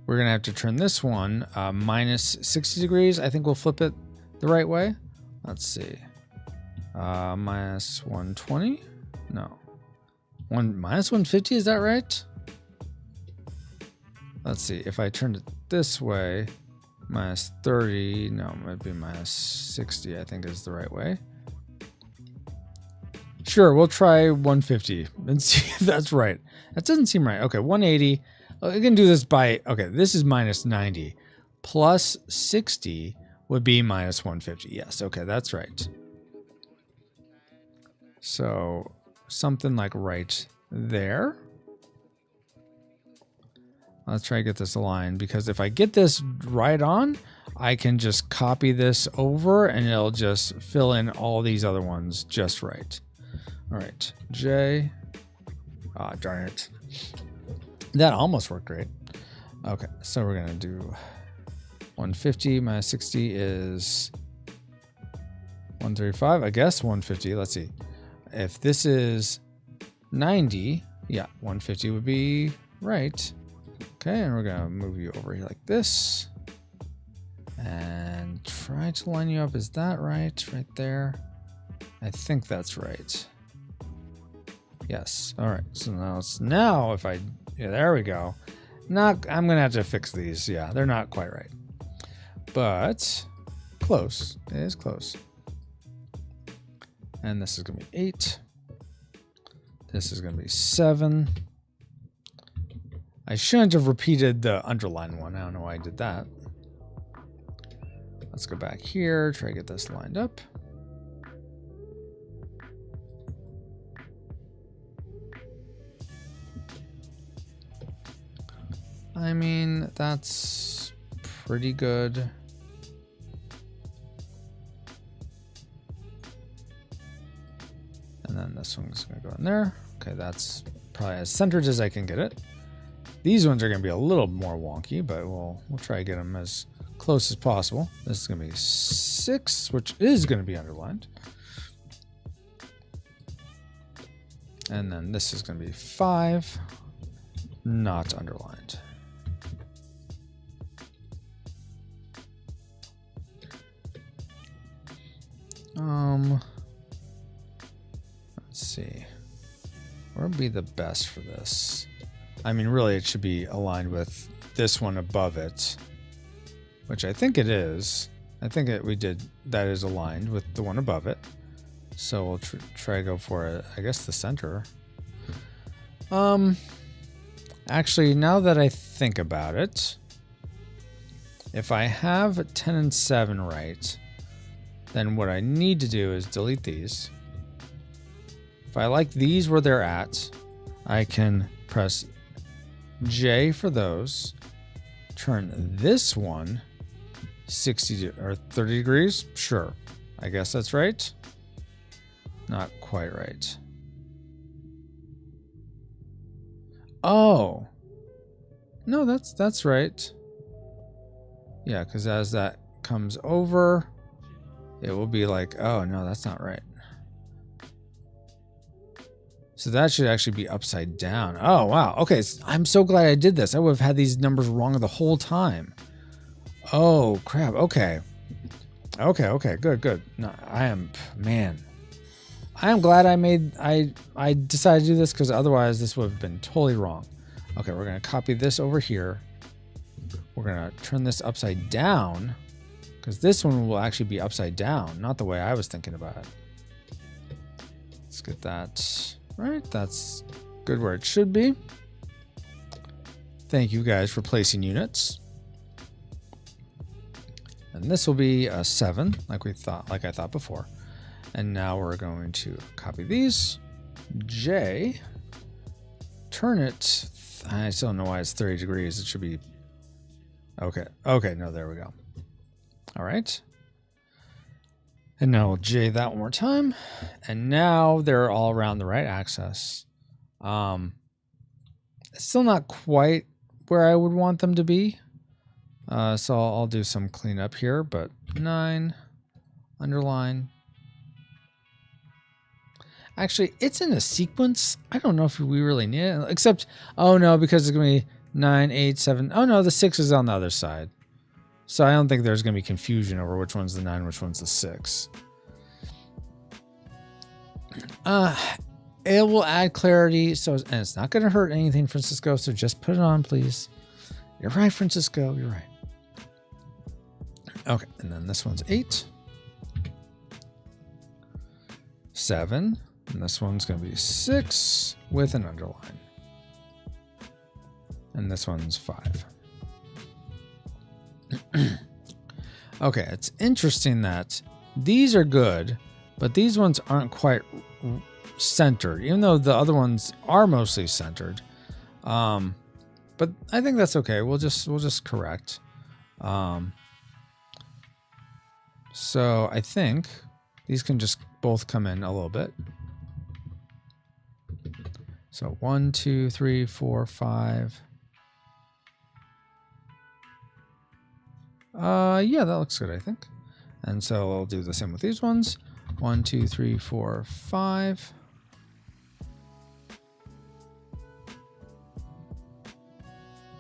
we're going to have to turn this one minus 60 degrees. I think we'll flip it the right way. Let's see. Minus 120? No. Minus 150, is that right? Let's see. If I turned it this way, minus 30, no, it might be minus 60, I think is the right way. Sure, we'll try 150 and see if that's right. That doesn't seem right. Okay, 180. We can do this by, okay, this is minus 90. Plus 60 would be minus 150. Yes, okay, that's right. So something like right there. Let's try to get this aligned, because if I get this right on, I can just copy this over and it'll just fill in all these other ones just right. All right, J. Ah, darn it. That almost worked great. Okay, so we're going to do 150 minus 60 is 135, I guess 150. Let's see. If this is 90, yeah, 150 would be right. Okay, and we're gonna move you over here like this and try to line you up. Is that right? Right there. I think that's right. Yes. All right. So now if I, yeah, there we go. I'm gonna have to fix these. Yeah, they're not quite right, but close. It is close. And this is gonna be 8. This is gonna be 7. I shouldn't have repeated the underline one. I don't know why I did that. Let's go back here, try to get this lined up. I mean, that's pretty good. And then this one's gonna go in there. Okay, that's probably as centered as I can get it. These ones are going to be a little more wonky, but we'll try to get them as close as possible. This is going to be 6, which is going to be underlined. And then this is going to be 5, not underlined. Let's see. Where would be the best for this? I mean, really, it should be aligned with this one above it, which I think it is. I think that is aligned with the one above it. So we'll try to go for it. I guess the center. Actually, now that I think about it, if I have 10 and 7 right, then what I need to do is delete these. If I like these where they're at, I can press J for those, turn this one 60 or 30 degrees. Sure, I guess that's right. Not quite right. Oh, no, that's right. Yeah, because as that comes over, it will be like, oh no, that's not right. So that should actually be upside down. Oh, wow. Okay, I'm so glad I did this. I would have had these numbers wrong the whole time. Oh, crap. Okay. Okay. Good. No, man. I am glad I decided to do this, because otherwise this would have been totally wrong. Okay, we're going to copy this over here. We're going to turn this upside down, because this one will actually be upside down, not the way I was thinking about it. Let's get that right. That's good where it should be. Thank you guys for placing units. And this will be a 7, like I thought before. And now we're going to copy these. J. Turn it. I still don't know why it's 30 degrees. It should be. Okay. Okay. No, there we go. All right. And now we'll J that one more time. And now they're all around the right axis. It's still not quite where I would want them to be. So I'll do some cleanup here, but 9, underline. Actually, it's in a sequence. I don't know if we really need it, except, oh no, because it's going to be 9, 8, 7. Oh no, the 6 is on the other side. So I don't think there's going to be confusion over which one's the 9, which one's the 6. It will add clarity, and it's not going to hurt anything, Francisco, so just put it on, please. You're right, Francisco, you're right. Okay, and then this one's 8. 7, and this one's going to be 6 with an underline. And this one's 5. Okay, it's interesting that these are good, but these ones aren't quite centered, even though the other ones are mostly centered. But I think that's okay. We'll just correct. So I think these can just both come in a little bit. So 1, 2, 3, 4, 5. Yeah, that looks good, I think. And so I'll do the same with these ones. 1, 2, 3, 4, 5.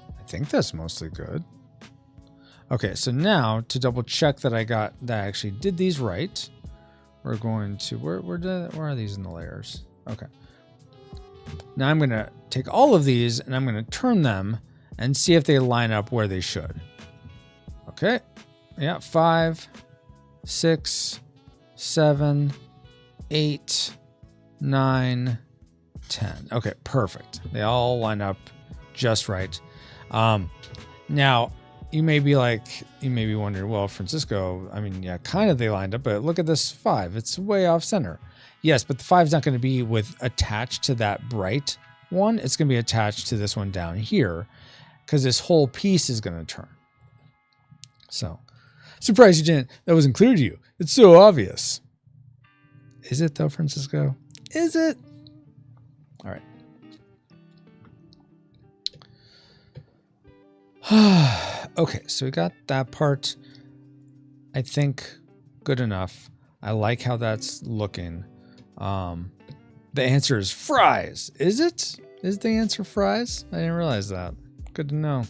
I think that's mostly good. Okay, so now to double check that I actually did these right, we're going to where are these in the layers? Okay. Now I'm going to take all of these and I'm going to turn them and see if they line up where they should. Okay. Yeah, 5, 6, 7, 8, 9, 10. Okay, perfect. They all line up just right. Now you may be wondering, well, Francisco, I mean, yeah, kind of they lined up, but look at this 5. It's way off center. Yes, but the 5 is not going to be attached to that bright one. It's going to be attached to this one down here because this whole piece is going to turn. So, surprised you didn't. That wasn't clear to you. It's so obvious. Is it though, Francisco? Is it? All right. Okay, so we got that part, I think, good enough. I like how that's looking. The answer is fries. Is it? Is the answer fries? I didn't realize that. Good to know.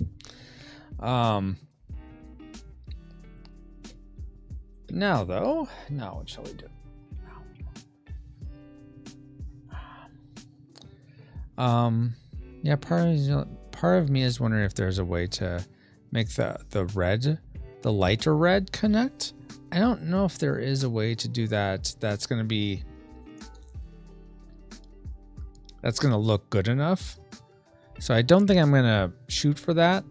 Now what shall we do? Yeah, part of me is wondering if there's a way to make the lighter red connect. I don't know if there is a way to do that. That's going to look good enough. So I don't think I'm going to shoot for that.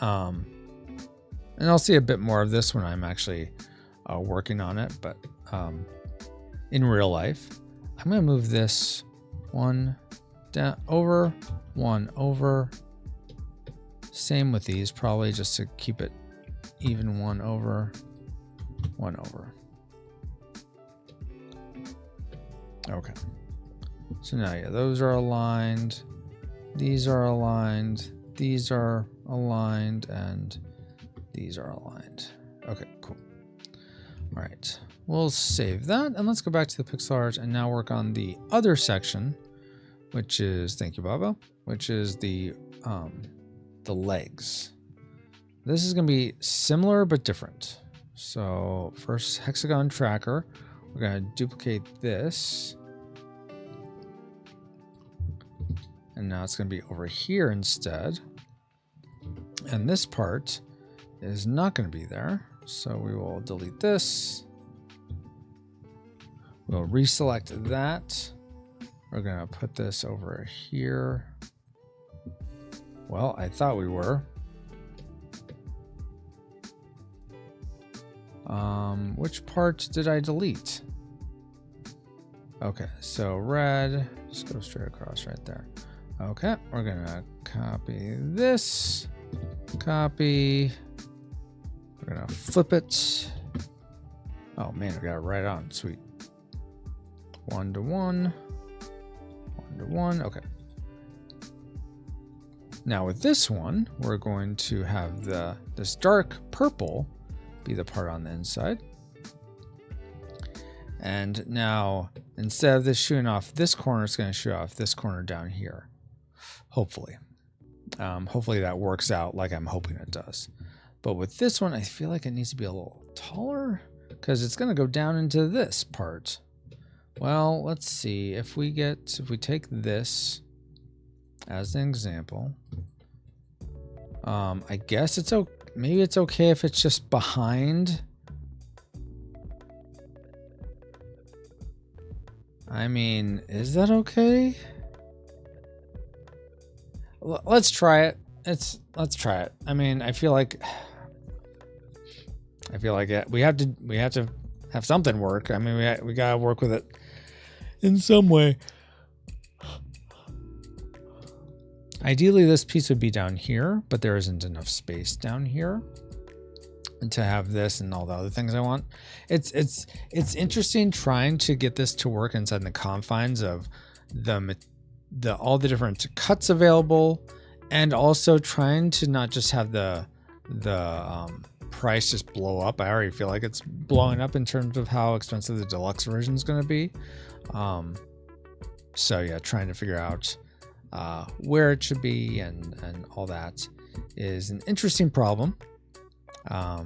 And I'll see a bit more of this when I'm actually working on it. But in real life, I'm going to move this 1 down, over, 1 over. Same with these, probably just to keep it even. 1 over, 1 over. Okay. So now, yeah, those are aligned. These are aligned. These are aligned. And these are aligned. Okay, cool. All right. we'll save that and let's go back to the pixel art and now work on the other section, which is, thank you, Baba, which is the legs. This is going to be similar but different. So first, hexagon tracker. We're going to duplicate this. And now it's going to be over here instead. And this part is not going to be there. So we will delete this. We'll reselect that. We're going to put this over here. Well, I thought we were. Which part did I delete? Okay, so red, just go straight across right there. Okay, we're gonna copy this, copy, we're gonna flip it. Oh man, we got it right on, sweet. 1 to 1, 1 to 1, okay. Now with this one, we're going to have this dark purple be the part on the inside. And now, instead of this shooting off this corner, it's going to shoot off this corner down here. Hopefully. Hopefully that works out like I'm hoping it does. But with this one, I feel like it needs to be a little taller because it's going to go down into this part. Well, let's see. If we take this as an example, I guess it's okay. Maybe it's okay if it's just behind. I mean, is that okay? Let's try it. Let's try it. I mean, I feel like we have to have something work. I mean, we gotta work with it in some way. Ideally, this piece would be down here, but there isn't enough space down here to have this and all the other things I want. It's interesting trying to get this to work inside the confines of all the different cuts available, and also trying to not just have the price just blow up. I already feel like it's blowing up in terms of how expensive the deluxe version is going to be. So yeah, trying to figure out where it should be and all that is an interesting problem. Yeah.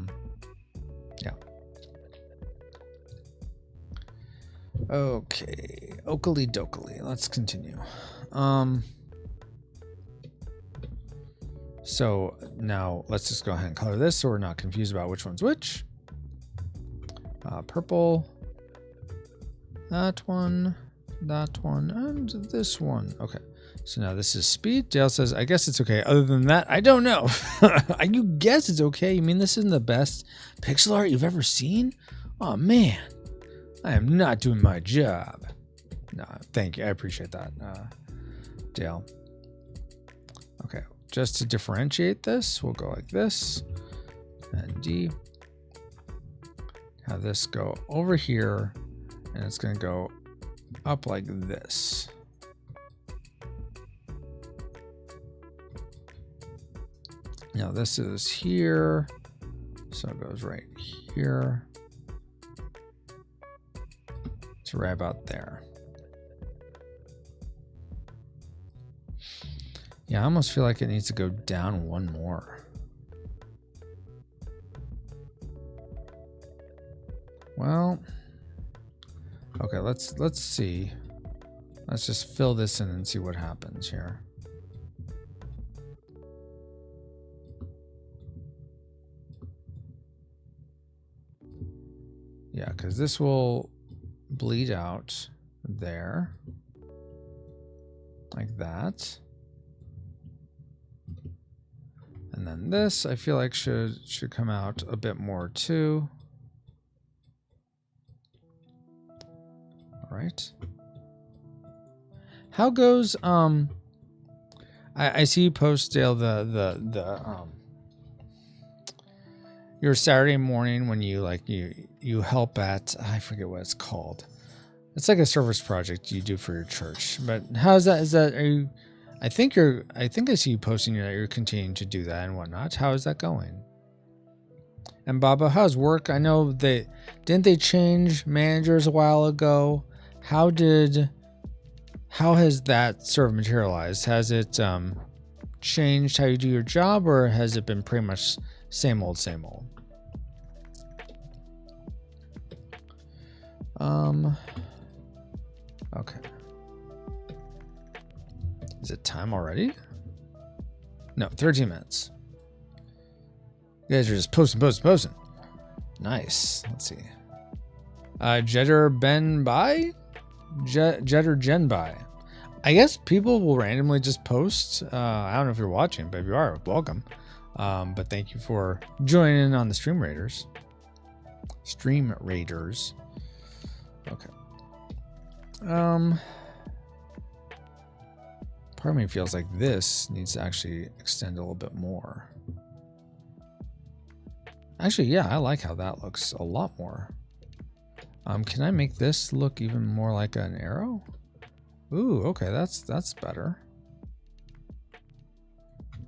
Okay, oakley dokley. Let's continue. So now let's just go ahead and color this so we're not confused about which one's which. Purple, that one, and this one. Okay. So now this is speed. Dale says, I guess it's okay. Other than that, I don't know. You guess it's okay? You mean this isn't the best pixel art you've ever seen? Oh, man. I am not doing my job. No, thank you. I appreciate that, Dale. Okay, just to differentiate this, we'll go like this. And D. Have this go over here. And it's going to go up like this. Now this is here, so it goes right here. It's right about there. Yeah, I almost feel like it needs to go down one more. Well, okay, let's see. Let's just fill this in and see what happens here. Yeah, because this will bleed out there, like that. And then this, I feel like should come out a bit more too. All right. How goes I see you post, Dale, your Saturday morning when you help at, I forget what it's called. It's like a service project you do for your church. But how's that? Are you? I think I see you posting that you're continuing to do that and whatnot. How is that going? And Baba, how's work? I know didn't they change managers a while ago? How has that sort of materialized? Has it changed how you do your job, or has it been pretty much same old, same old? Okay. Is it time already? No, 13 minutes. You guys are just posting. Nice. Let's see. Jetter Ben Bai? Jetter Gen Bai. I guess people will randomly just post. I don't know if you're watching, but if you are, welcome. But thank you for joining in on the Stream Raiders. Okay. Part of me feels like this needs to actually extend a little bit more. Actually, yeah, I like how that looks a lot more. Can I make this look even more like an arrow? Ooh, okay, that's better.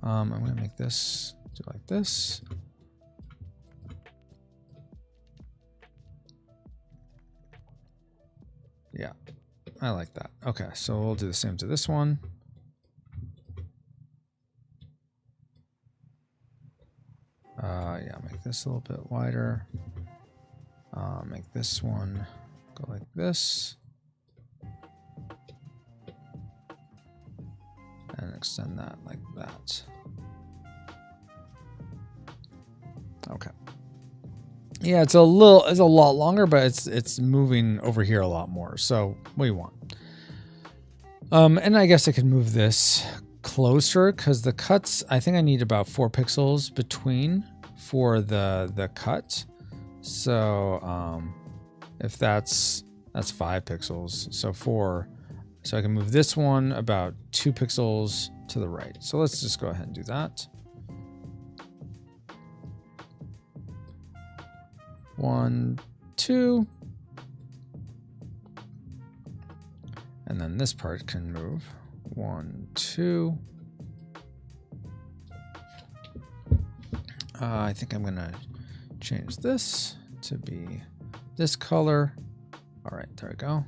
I'm gonna make this do like this. Yeah, I like that. Okay, so we'll do the same to this one. Yeah, make this a little bit wider. Make this one go like this. And extend that like that. Okay. Yeah, it's a lot longer, but it's moving over here a lot more. So what do you want? And I guess I could move this closer because the cuts, I think I need about 4 pixels between for the cut. So if that's 5 pixels, so 4. So I can move this one about 2 pixels to the right. So let's just go ahead and do that. 1, 2. And then this part can move. 1, 2. I think I'm gonna change this to be this color. All right, there we go.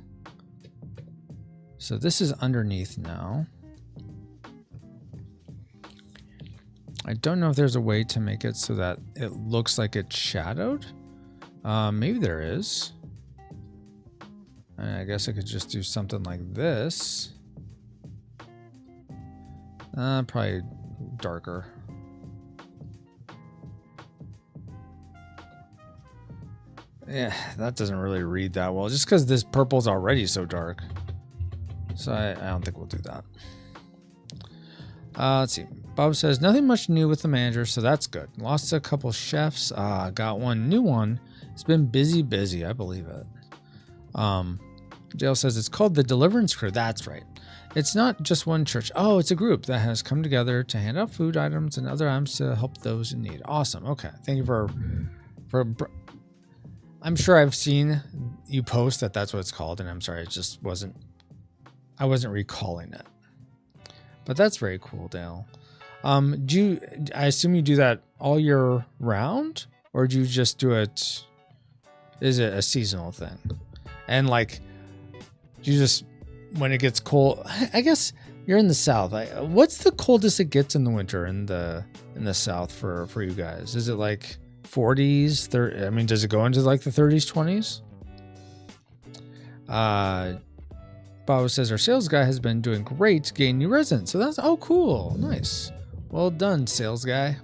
So this is underneath now. I don't know if there's a way to make it so that it looks like it's shadowed. Maybe there is. I guess I could just do something like this. Probably darker. Yeah, that doesn't really read that well, just because this purple's already so dark. So I don't think we'll do that. Let's see. Bob says, nothing much new with the manager, so that's good. Lost a couple chefs. Got one new one. It's been busy. I believe it. Dale says, it's called the Deliverance Crew. That's right. It's not just one church. Oh, it's a group that has come together to hand out food items and other items to help those in need. Awesome. Okay. Thank you for I'm sure I've seen you post that that's what it's called, and I'm sorry, it just wasn't, I wasn't recalling it. But that's very cool, Dale. I assume you do that all year round, or do you just do it, is it a seasonal thing? And like, do you just, when it gets cold, I guess you're in the South. What's the coldest it gets in the winter in the South for you guys? Is it like 40s, 30? I mean, does it go into like the 30s, 20s? Bob says our sales guy has been doing great to gain new residents. So that's, oh, cool. Nice. Well done, sales guy.